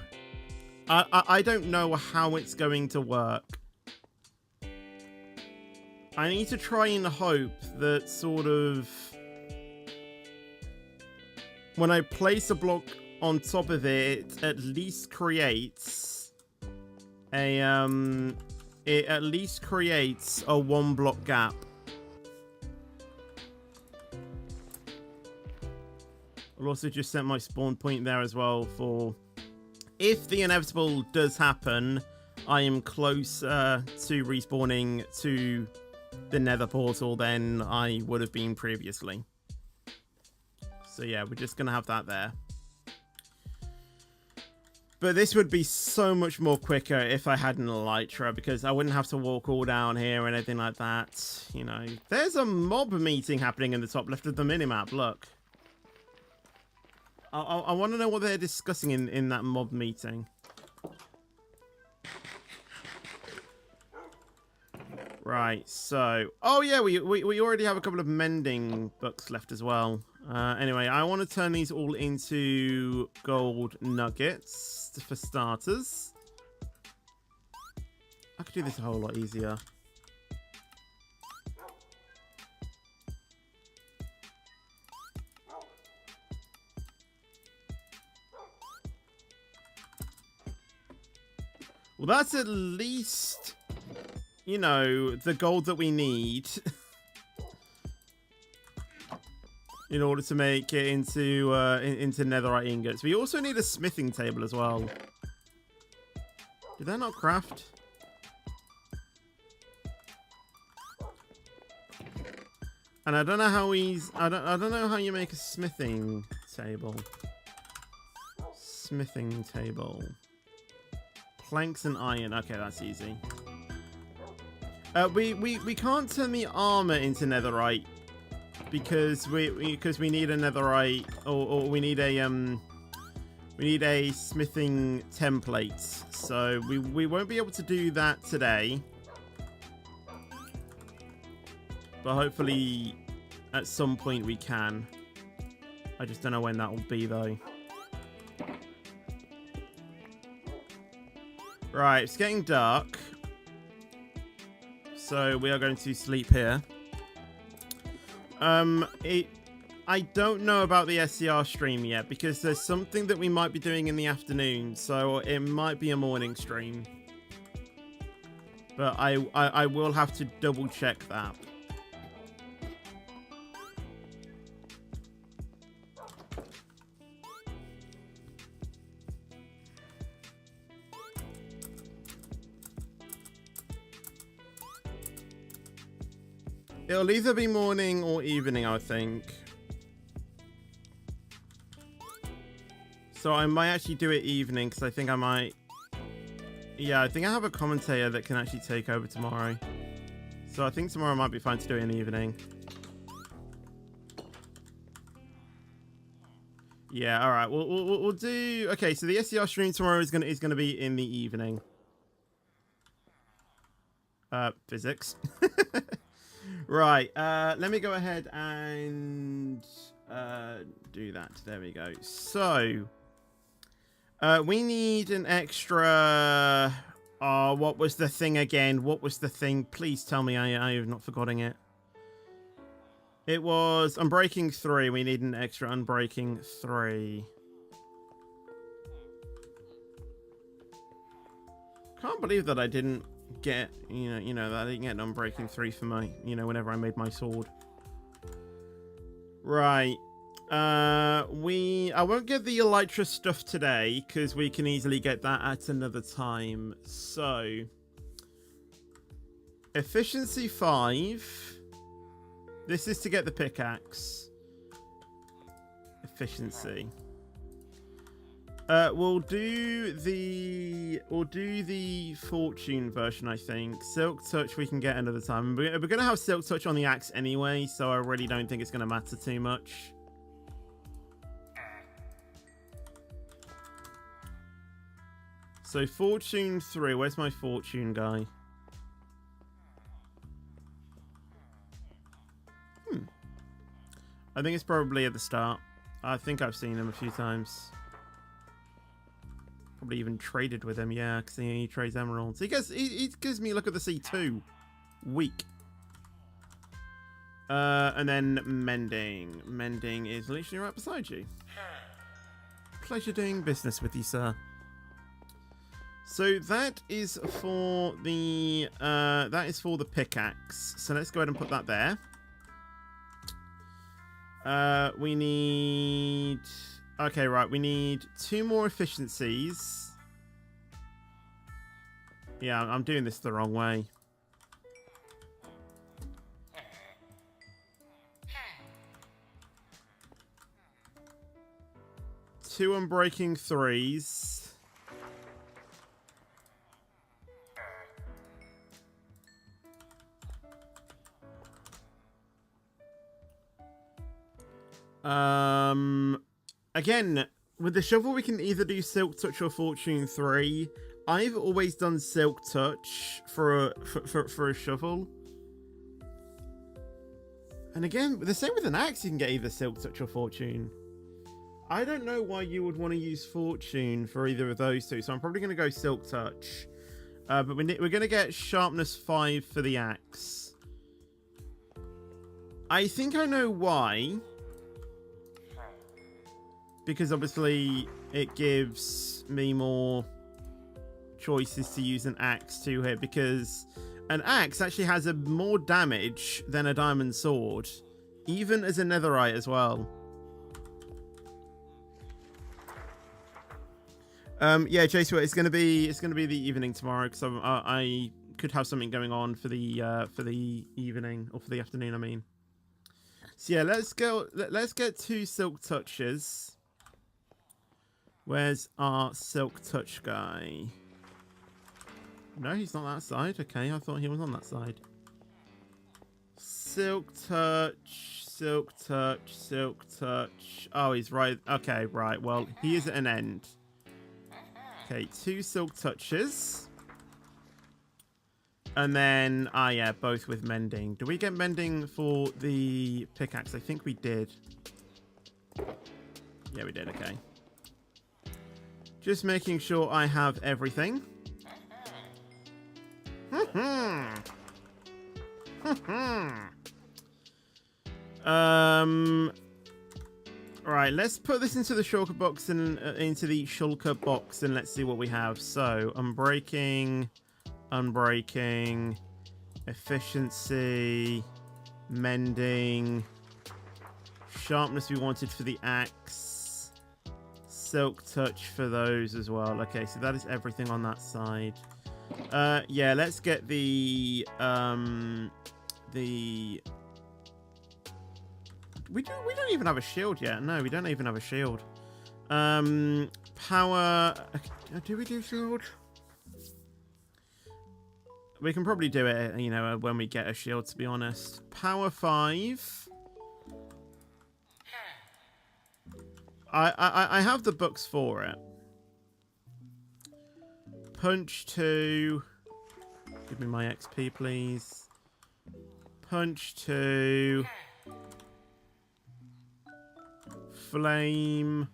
I don't know how it's going to work. I need to try and hope that sort of when I place a block on top of it, it at least creates a one block gap. I'll also just set my spawn point there as well for if the inevitable does happen, I am closer to respawning to the nether portal than I would have been previously. So yeah, we're just going to have that there. But this would be so much more quicker if I had an elytra, because I wouldn't have to walk all down here or anything like that. There's a mob meeting happening in the top left of the minimap, look. I want to know what they're discussing in that mob meeting. Right, so... Oh yeah, we already have a couple of mending books left as well. Anyway, I want to turn these all into gold nuggets for starters. I could do this a whole lot easier. Well, that's at least, the gold that we need in order to make it into netherite ingots. We also need a smithing table as well. Did that not craft? And I don't know how I don't know how you make a smithing table. Smithing table. Planks and iron. Okay, that's easy. We can't turn the armor into netherite because we need a netherite or we need a smithing template. So we won't be able to do that today. But hopefully at some point we can. I just don't know when that will be though. Right, it's getting dark. So we are going to sleep here. I don't know about the SCR stream yet because there's something that we might be doing in the afternoon, so it might be a morning stream. But I will have to double check that. It'll either be morning or evening, I think. So I might actually do it evening, because I think I might... Yeah, I think I have a commentator that can actually take over tomorrow. So I think tomorrow might be fine to do it in the evening. Yeah, alright. We'll do... Okay, so the SCR stream tomorrow is gonna be in the evening. Physics. Right, let me go ahead and do that. There we go. So, we need an extra... Oh, what was the thing again? What was the thing? Please tell me I have not forgotten it. It was Unbreaking 3. We need an extra Unbreaking 3. Can't believe that I didn't get, that I didn't get an Unbreaking 3 for my, whenever I made my sword. Right. I won't get the Elytra stuff today because we can easily get that at another time. So, efficiency 5. This is to get the pickaxe. Efficiency. We'll do the fortune version, I think. Silk touch we can get another time. We're gonna have silk touch on the axe anyway, so I really don't think it's gonna matter too much. So fortune 3. Where's my fortune guy? I think it's probably at the start. I think I've seen him a few times. Probably even traded with him, yeah, because he trades emeralds. He gives me a look at the C2. Weak. And then mending. Mending is literally right beside you. Pleasure doing business with you, sir. So that is for the pickaxe. So let's go ahead and put that there. We need... Okay, right. We need 2 more efficiencies. Yeah, I'm doing this the wrong way. Two Unbreaking 3s. Again, with the shovel, we can either do Silk Touch or Fortune 3. I've always done Silk Touch for a shovel. And again, the same with an axe, you can get either Silk Touch or Fortune. I don't know why you would want to use Fortune for either of those two, so I'm probably going to go Silk Touch. But we're going to get Sharpness 5 for the axe. I think I know why. Because obviously it gives me more choices to use an axe to hit. Because an axe actually has more damage than a diamond sword. Even as a netherite as well. Yeah, Jason, it's gonna be the evening tomorrow because I could have something going on for the evening, or for the afternoon, I mean. So yeah, let's get 2 silk touches. Where's our silk touch guy? No, he's not that side. Okay, I thought he was on that side. Silk touch, silk touch, silk touch. Oh, he's right. Okay, right. Well, he is at an end. Okay, 2 silk touches. And then, yeah, both with mending. Do we get mending for the pickaxe? I think we did. Yeah, we did. Okay. Just making sure I have everything. Right, let's put this into the shulker box and into the shulker box, and let's see what we have. So, unbreaking, efficiency, mending, sharpness we wanted for the axe. Silk touch for those as well. Okay, so that is everything on that side. Yeah, let's get the we don't even have a shield yet. No, we don't even have a shield. Power. Do we do shield? We can probably do it, when we get a shield, to be honest. Power 5. I have the books for it. Punch 2. Give me my XP, please. Punch 2. Flame.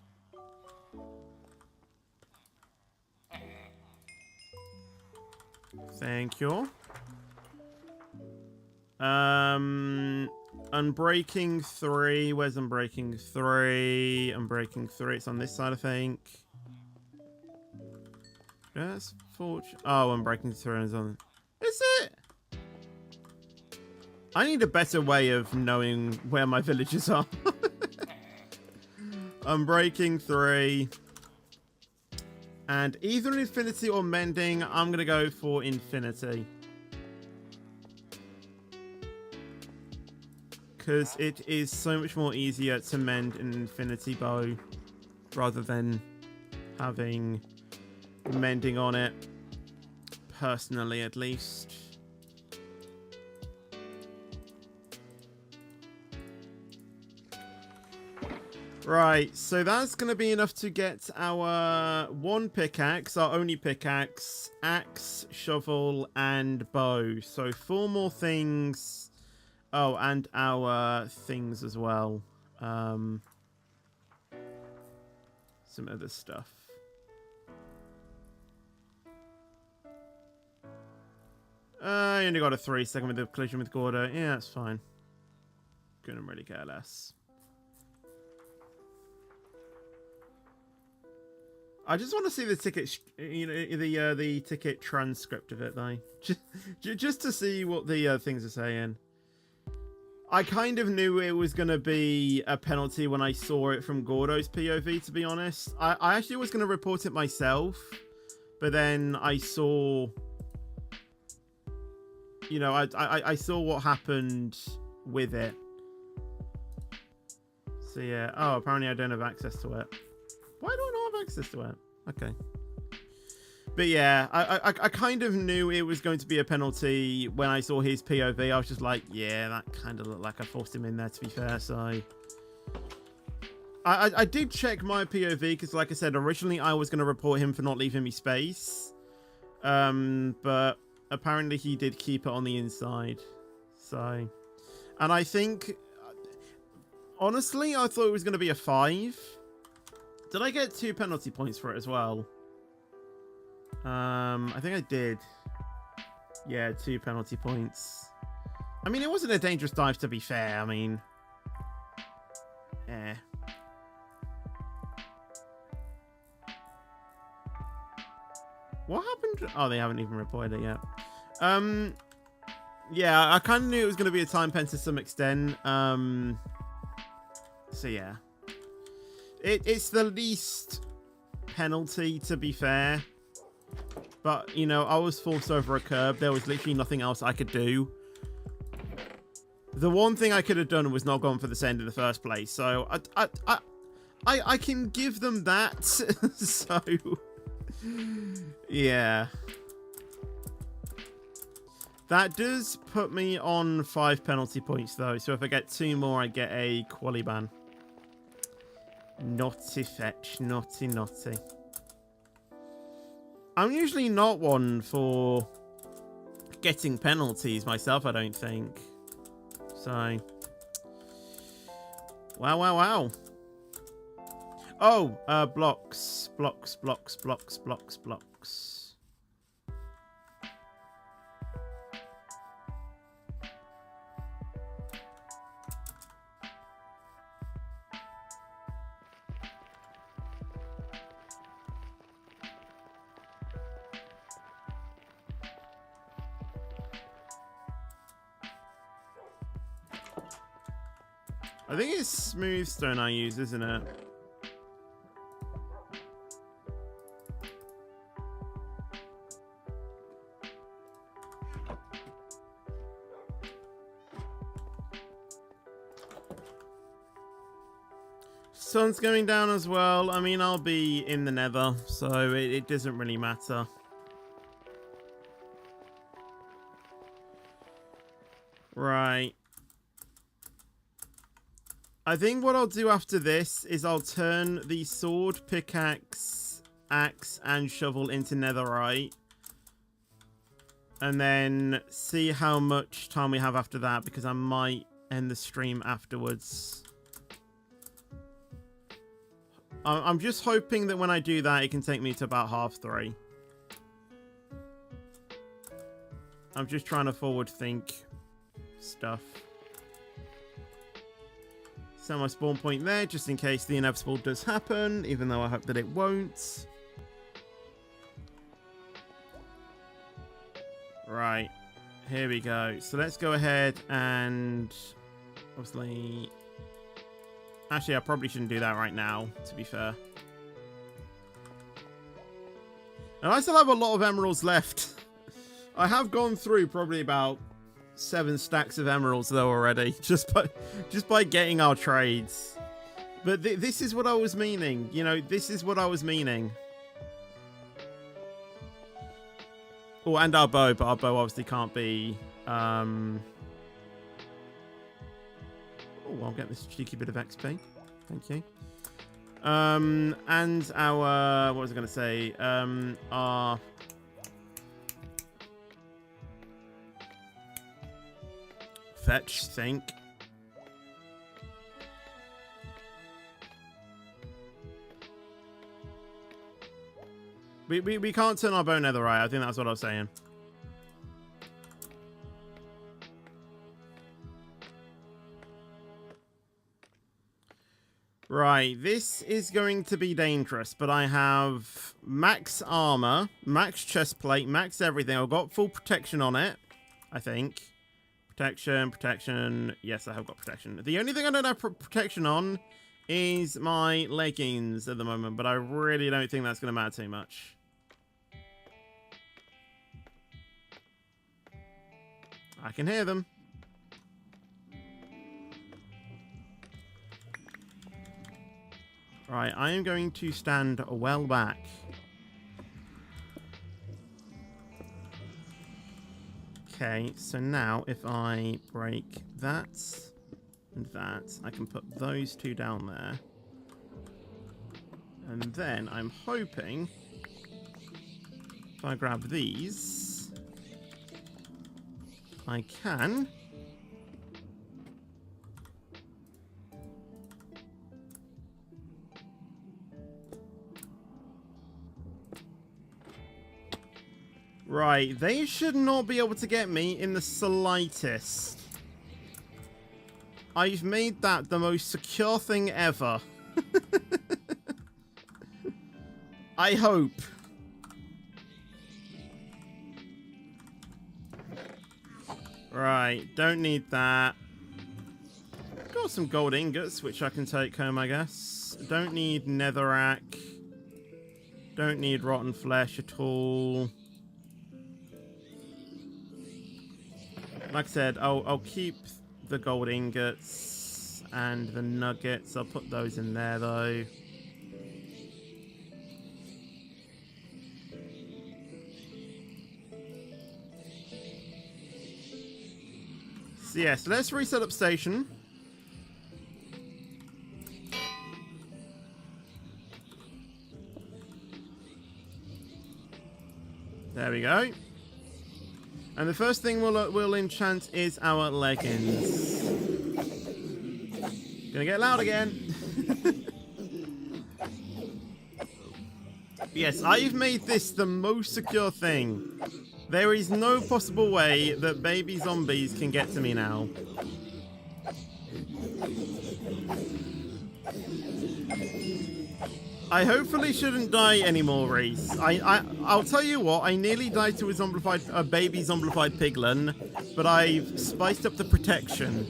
Thank you. Unbreaking 3. Where's Unbreaking 3? Unbreaking 3. It's on this side, I think. Yes, fortune. Oh, Unbreaking 3 is on. Is it? I need a better way of knowing where my villages are. Unbreaking 3. And either Infinity or Mending. I'm going to go for Infinity. Because it is so much more easier to mend an Infinity bow rather than having mending on it. Personally, at least. Right, so that's going to be enough to get our one pickaxe, our only pickaxe, axe, shovel, and bow. So 4 more things. Oh, and our things as well. Some other stuff. I only got a 3-second with the collision with Gordo. Yeah, that's fine. Couldn't really care less. I just want to see the ticket, you know, the ticket transcript of it, though, just to see what the things are saying. I kind of knew it was going to be a penalty when I saw it from Gordo's POV, to be honest. I actually was going to report it myself, but then I saw, you know, I saw what happened with it. So yeah. Oh, apparently I don't have access to it. Why do I not have access to it? Okay. But yeah, I kind of knew it was going to be a penalty when I saw his POV. I was just like, yeah, that kind of looked like I forced him in there, to be fair. So I did check my POV because, like I said, originally I was going to report him for not leaving me space. But apparently he did keep it on the inside. So, and I think, honestly, I thought it was going to be a 5. Did I get 2 penalty points for it as well? I think I did. Yeah, 2 penalty points. I mean, it wasn't a dangerous dive, to be fair. I mean, what happened? Oh, they haven't even reported it yet. Yeah, I kind of knew it was going to be a time pen to some extent. So yeah. It's the least penalty, to be fair. But, you know, I was forced over a curb. There was literally nothing else I could do. The one thing I could have done was not gone for the send in the first place. So, I can give them that. So, yeah. That does put me on 5 penalty points, though. So, if I get 2 more, I get a quali ban. Naughty fetch. Naughty, naughty. I'm usually not one for getting penalties myself, I don't think. So. Wow, wow, wow. Oh, blocks. Blocks, blocks, blocks, blocks, blocks. I think it's smooth stone I use, isn't it? Sun's going down as well. I mean, I'll be in the nether, so it doesn't really matter. Right. I think what I'll do after this is I'll turn the sword, pickaxe, axe, and shovel into netherite. And then see how much time we have after that, because I might end the stream afterwards. I'm just hoping that when I do that, it can take me to about 3:30. I'm just trying to forward think stuff. Set my spawn point there, just in case the inevitable does happen, even though I hope that it won't. Right, here we go. So let's go ahead and obviously... Actually, I probably shouldn't do that right now, to be fair. And I still have a lot of emeralds left. I have gone through probably about 7 stacks of emeralds though already, just by getting our trades. But this is what I was meaning. You know, this is what I was meaning. Oh, and our bow, but our bow obviously can't be... Oh, I'll get this cheeky bit of XP. Thank you. And our... What was I going to say? Our... Fetch, think. We can't turn our bow netherite. I think that's what I was saying. Right, this is going to be dangerous, but I have max armor, max chest plate, max everything. I've got full protection on it, I think. Protection. Yes, I have got protection. The only thing I don't have protection on is my leggings at the moment, but I really don't think that's going to matter too much. I can hear them. Right, I am going to stand well back. Okay, so now if I break that and that, I can put those 2 down there. And then I'm hoping if I grab these, I can... Right, they should not be able to get me in the slightest. I've made that the most secure thing ever. I hope. Right, don't need that. Got some gold ingots, which I can take home, I guess. Don't need netherrack. Don't need rotten flesh at all. Like I said, I'll keep the gold ingots and the nuggets. I'll put those in there, though. So, yeah, so let's reset up station. There we go. And the first thing we'll enchant is our leggings. Gonna get loud again. Yes, I've made this the most secure thing. There is no possible way that baby zombies can get to me now. I hopefully shouldn't die anymore, Reese. I'll tell you what, I nearly died to a baby zombified piglin, but I've spiced up the protection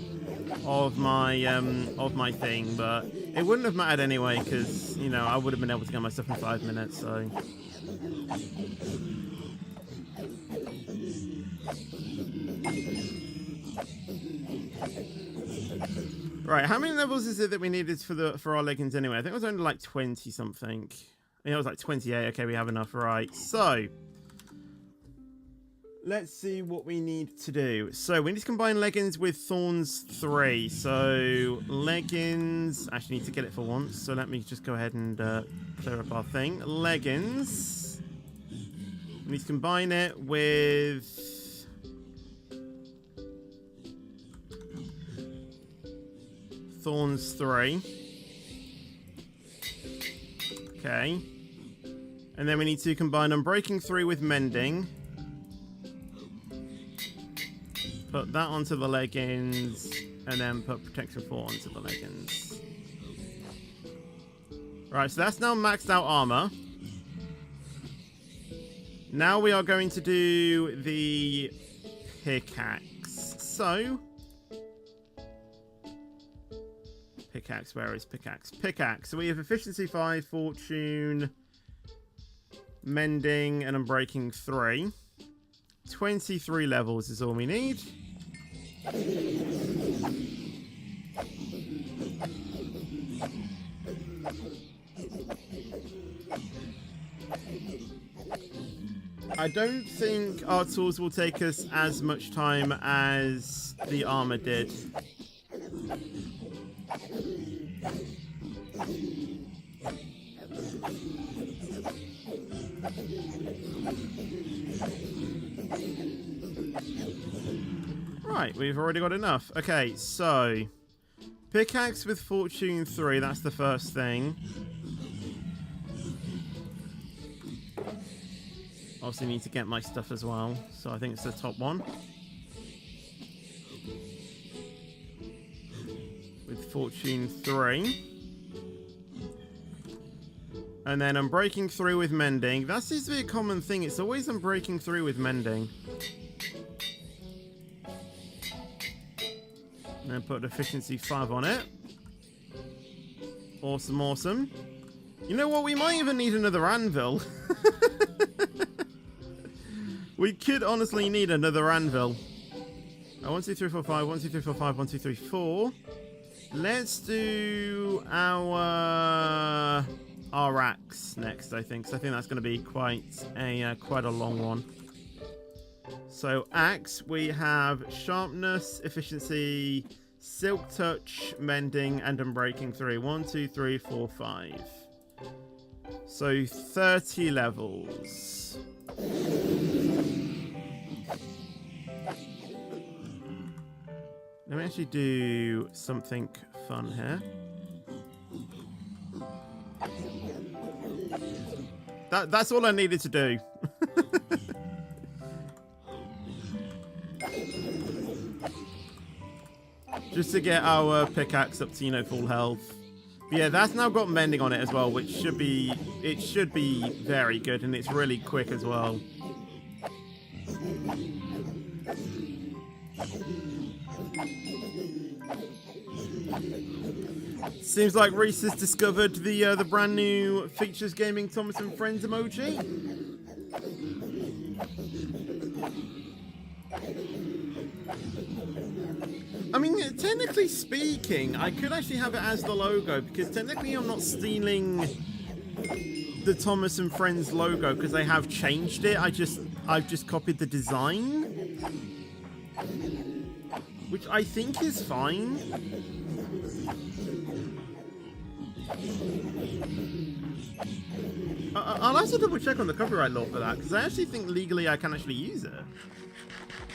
of my thing, but it wouldn't have mattered anyway, because, you know, I would have been able to get my stuff in 5 minutes, so... Right, how many levels is it that we needed for our leggings anyway? I think it was only like 20 something. Yeah, it was like 28. Okay, we have enough. Right, so let's see what we need to do. So we need to combine leggings with thorns 3. So leggings, actually need to get it for once. So let me just go ahead and clear up our thing. Leggings. We need to combine it with Thorns 3. Okay. And then we need to combine Unbreaking 3 with Mending. Put that onto the leggings. And then put Protection 4 onto the leggings. Right, so that's now maxed out armor. Now we are going to do the pickaxe. So... Pickaxe, where is pickaxe? Pickaxe. So we have efficiency 5, fortune, mending, and unbreaking 3. 23 levels is all we need. I don't think our tools will take us as much time as the armor did. Right, we've already got enough. Okay, so pickaxe with fortune 3, that's the first thing. Obviously need to get my stuff as well, so I think it's the top one. With fortune 3. And then Unbreaking 3 with mending. That seems to be a common thing. It's always Unbreaking 3 with mending. And then put efficiency 5 on it. Awesome, awesome. You know what? We might even need another anvil. We could honestly need another anvil. 1, 2, 3, 4, 5. 1, 2, 3, 4, 5. 1, 2, 3, 4. Let's do our axe next, I think. So I think that's going to be quite a long one. So axe, we have sharpness, efficiency, silk touch, mending, and unbreaking 3. 1, 2, 3, 4, 5. So 30 levels. Let me actually do something fun here. That's all I needed to do. Just to get our pickaxe up to, you know, full health. But yeah, that's now got mending on it as well, which should be very good, and it's really quick as well. Seems like Reese has discovered the brand new Features Gaming Thomas and Friends emoji. I mean, technically speaking, I could actually have it as the logo, because technically I'm not stealing the Thomas and Friends logo because they have changed it. I've just copied the design, which I think is fine. I'll have to double check on the copyright law for that, because I actually think legally I can actually use it.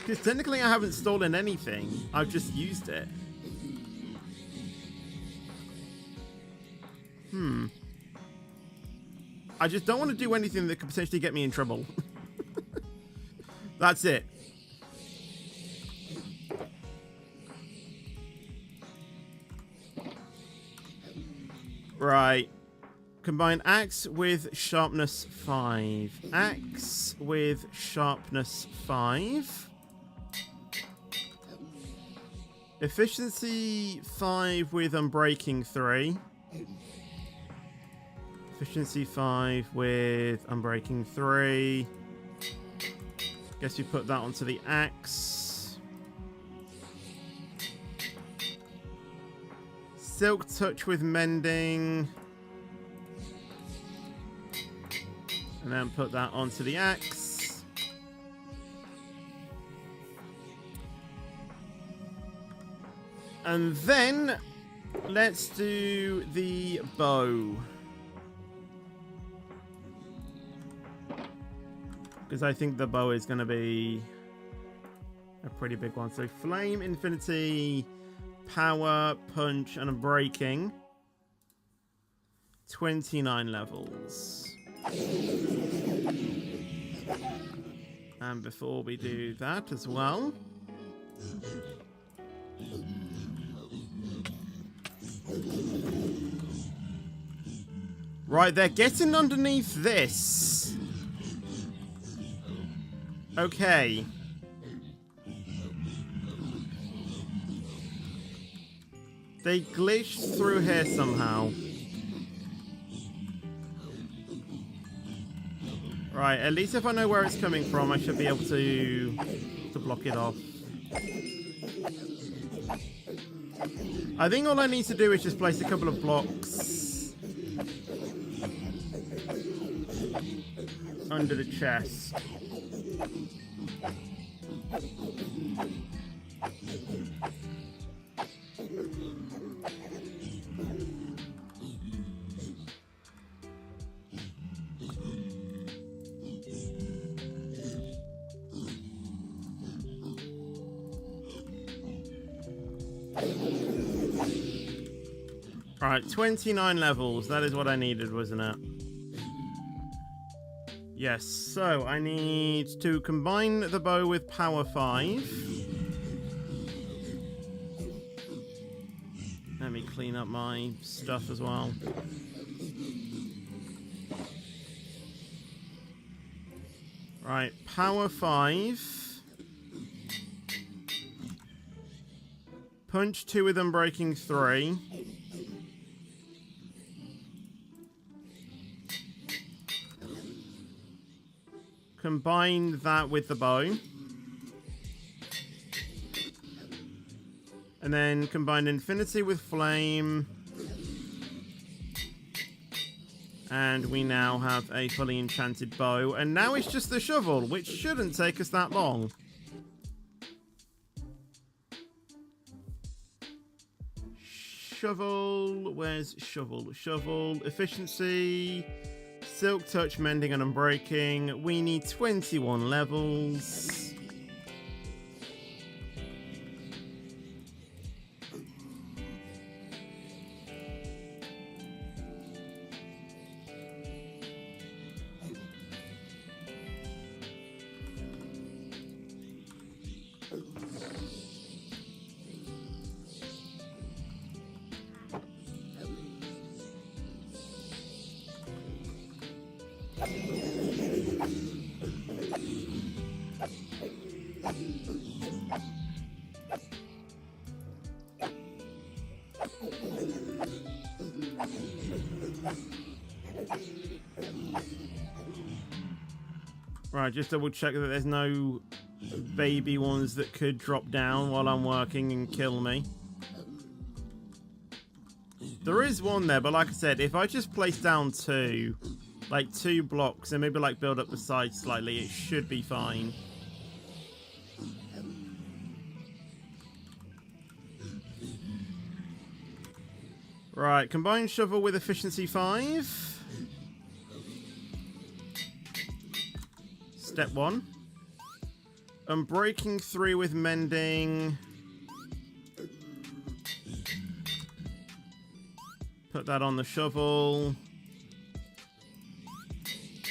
Because technically I haven't stolen anything, I've just used it. I just don't want to do anything that could potentially get me in trouble. That's it. Right. Combine axe with sharpness 5. Axe with sharpness 5. Efficiency 5 with unbreaking 3. Efficiency 5 with unbreaking 3. Guess you put that onto the axe. Silk touch with mending. And then put that onto the axe. And then let's do the bow. Because I think the bow is going to be a pretty big one. So flame, infinity, power, punch, and unbreaking. 29 levels. And before we do that as well, right, they're getting underneath this. Okay. They glitched through here somehow. Right, at least if I know where it's coming from, I should be able to block it off. I think all I need to do is just place a couple of blocks under the chest. Right, 29 levels. That is what I needed, wasn't it? Yes, so I need to combine the bow with power 5. Let me clean up my stuff as well. Right, power 5. Punch 2 with unbreaking 3. Combine that with the bow. And then combine Infinity with Flame. And we now have a fully enchanted bow. And now it's just the shovel, which shouldn't take us that long. Shovel. Where's shovel? Shovel. Efficiency. Silk Touch, Mending, and Unbreaking. We need 21 levels. Right, just double check that there's no baby ones that could drop down while I'm working and kill me. There is one there, but like I said, if I just place down 2, like 2 blocks, and maybe like build up the side slightly, it should be fine. Right, combine shovel with efficiency 5. Step 1. Unbreaking 3 with mending. Put that on the shovel.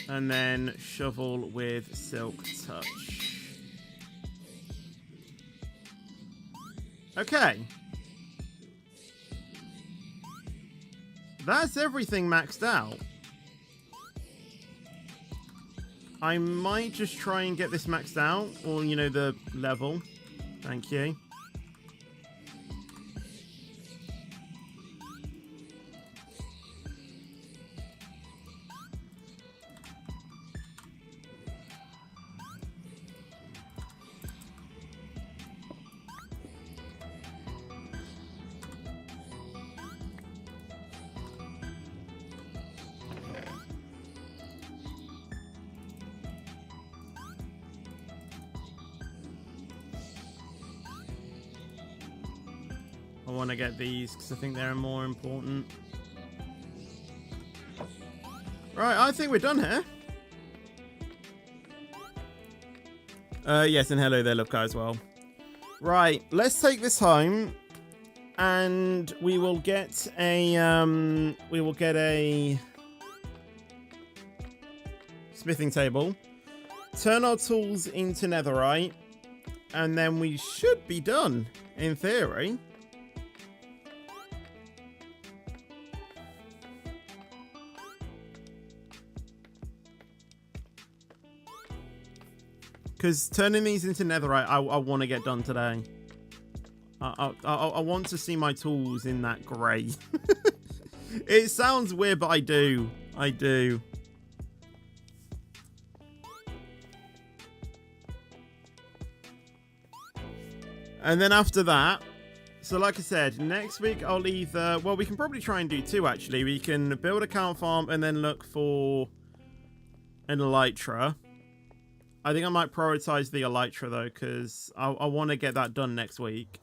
And then shovel with Silk Touch. Okay. That's everything maxed out. I might just try and get this maxed out, or, you know, the level. Thank you. I want to get these because I think they're more important. Right, I think we're done here. Yes, and hello there, Look as well. Right, let's take this home. And we will get a smithing table. Turn our tools into netherite. And then we should be done, in theory. Because turning these into netherite, I want to get done today. I want to see my tools in that grey. It sounds weird, but I do. I do. And then after that, so like I said, next week I'll either... Well, we can probably try and do two, actually. We can build a cow farm and then look for an elytra. I think I might prioritize the elytra, though, because I want to get that done next week.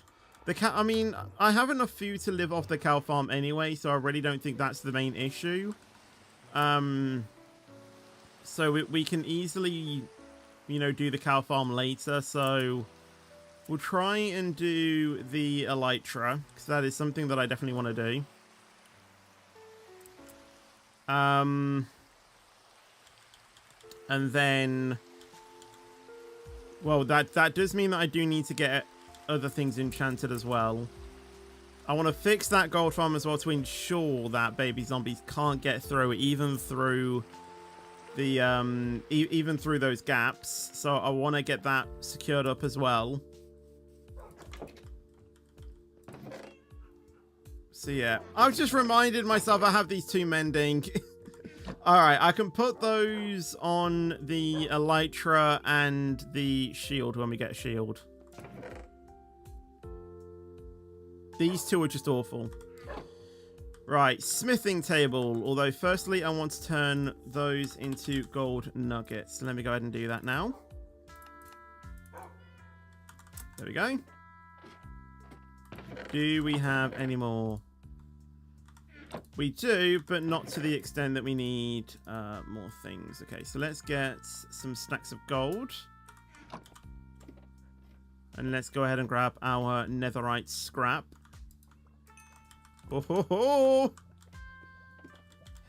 I mean, I have enough food to live off the cow farm anyway, so I really don't think that's the main issue. So we can easily, you know, do the cow farm later, so we'll try and do the elytra, because that is something that I definitely want to do. And then... Well, that does mean that I do need to get other things enchanted as well. I want to fix that gold farm as well to ensure that baby zombies can't get through it, even through the even through those gaps. So I want to get that secured up as well. So yeah, I've just reminded myself I have these two mending. Alright, I can put those on the elytra and the shield when we get a shield. These two are just awful. Right, smithing table. Although, firstly, I want to turn those into gold nuggets. So let me go ahead and do that now. There we go. Do we have any more? We do, but not to the extent that we need more things. Okay, so let's get some stacks of gold. And let's go ahead and grab our netherite scrap. Oh, ho, ho.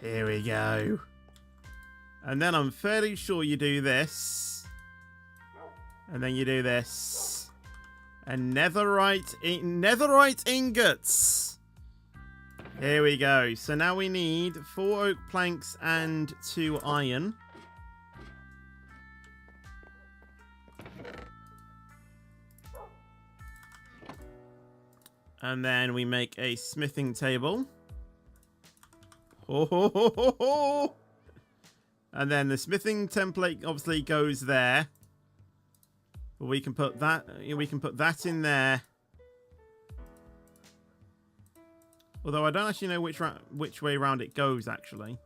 Here we go. And then I'm fairly sure you do this. And then you do this. And netherite ingots. Here we go. So now we need 4 oak planks and 2 iron. And then we make a smithing table. Ho, ho, ho, ho, ho. And then the smithing template obviously goes there. But we can put that in there. Although I don't actually know which way around it goes, actually.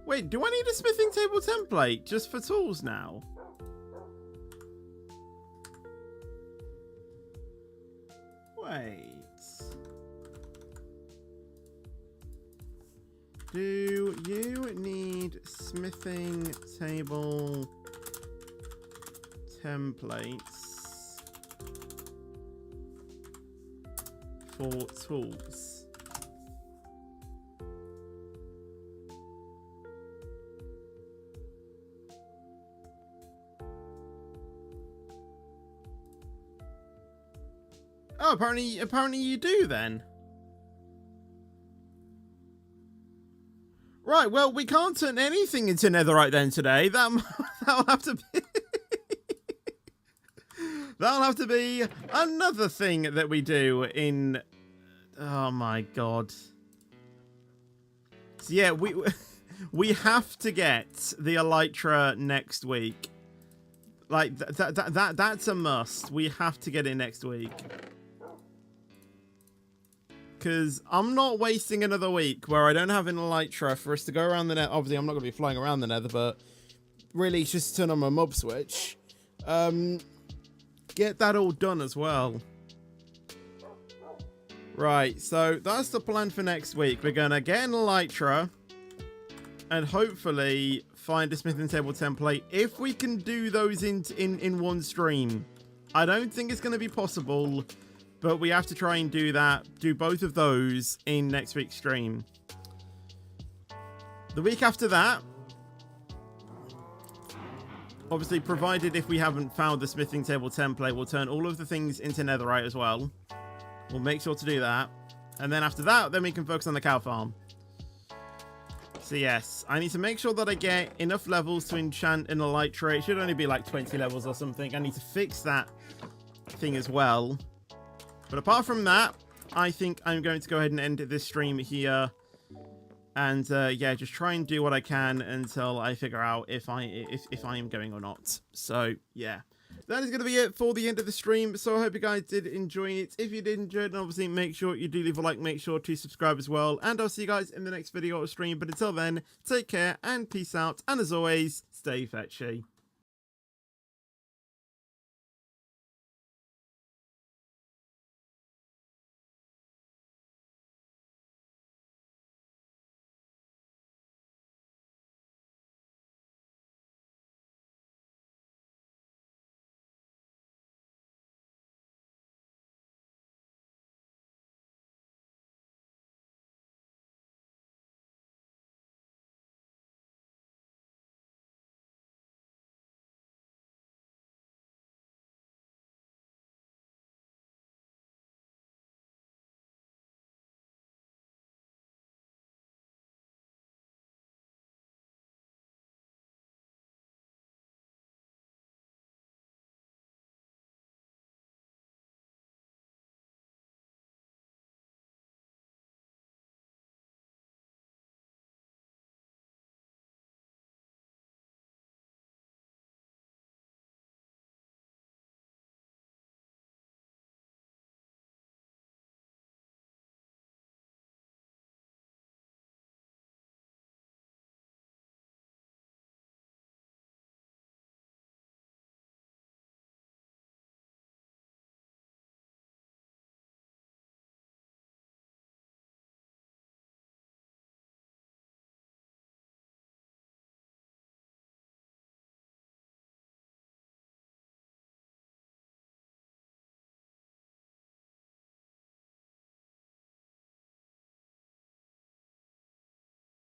Wait, do I need a smithing table template just for tools now? Wait. Do you need smithing table templates for tools? Oh, apparently you do then. Right, well, we can't turn anything into netherite then today. That'll have to be that'll have to be another thing that we do in. Oh my god. So yeah, we have to get the elytra next week. Like that's a must. We have to get it next week. Because I'm not wasting another week where I don't have an elytra for us to go around the nether. Obviously, I'm not going to be flying around the nether, but really, it's just to turn on my mob switch. Get that all done as well. Right, so that's the plan for next week. We're going to get an elytra and hopefully find a smithing table template if we can do those in one stream. I don't think it's going to be possible, but we have to try and do both of those in next week's stream. The week after that, obviously provided if we haven't found the smithing table template, we'll turn all of the things into netherite as well. We'll make sure to do that. And then after that, then we can focus on the cow farm. So yes, I need to make sure that I get enough levels to enchant an elytra. It should only be like 20 levels or something. I need to fix that thing as well. But apart from that, I think I'm going to go ahead and end this stream here. And yeah, just try and do what I can until I figure out if I am going or not. So yeah. That is going to be it for the end of the stream. So I hope you guys did enjoy it. If you did enjoy it, then obviously make sure you do leave a like. Make sure to subscribe as well. And I'll see you guys in the next video or stream. But until then, take care and peace out. And as always, stay fetchy.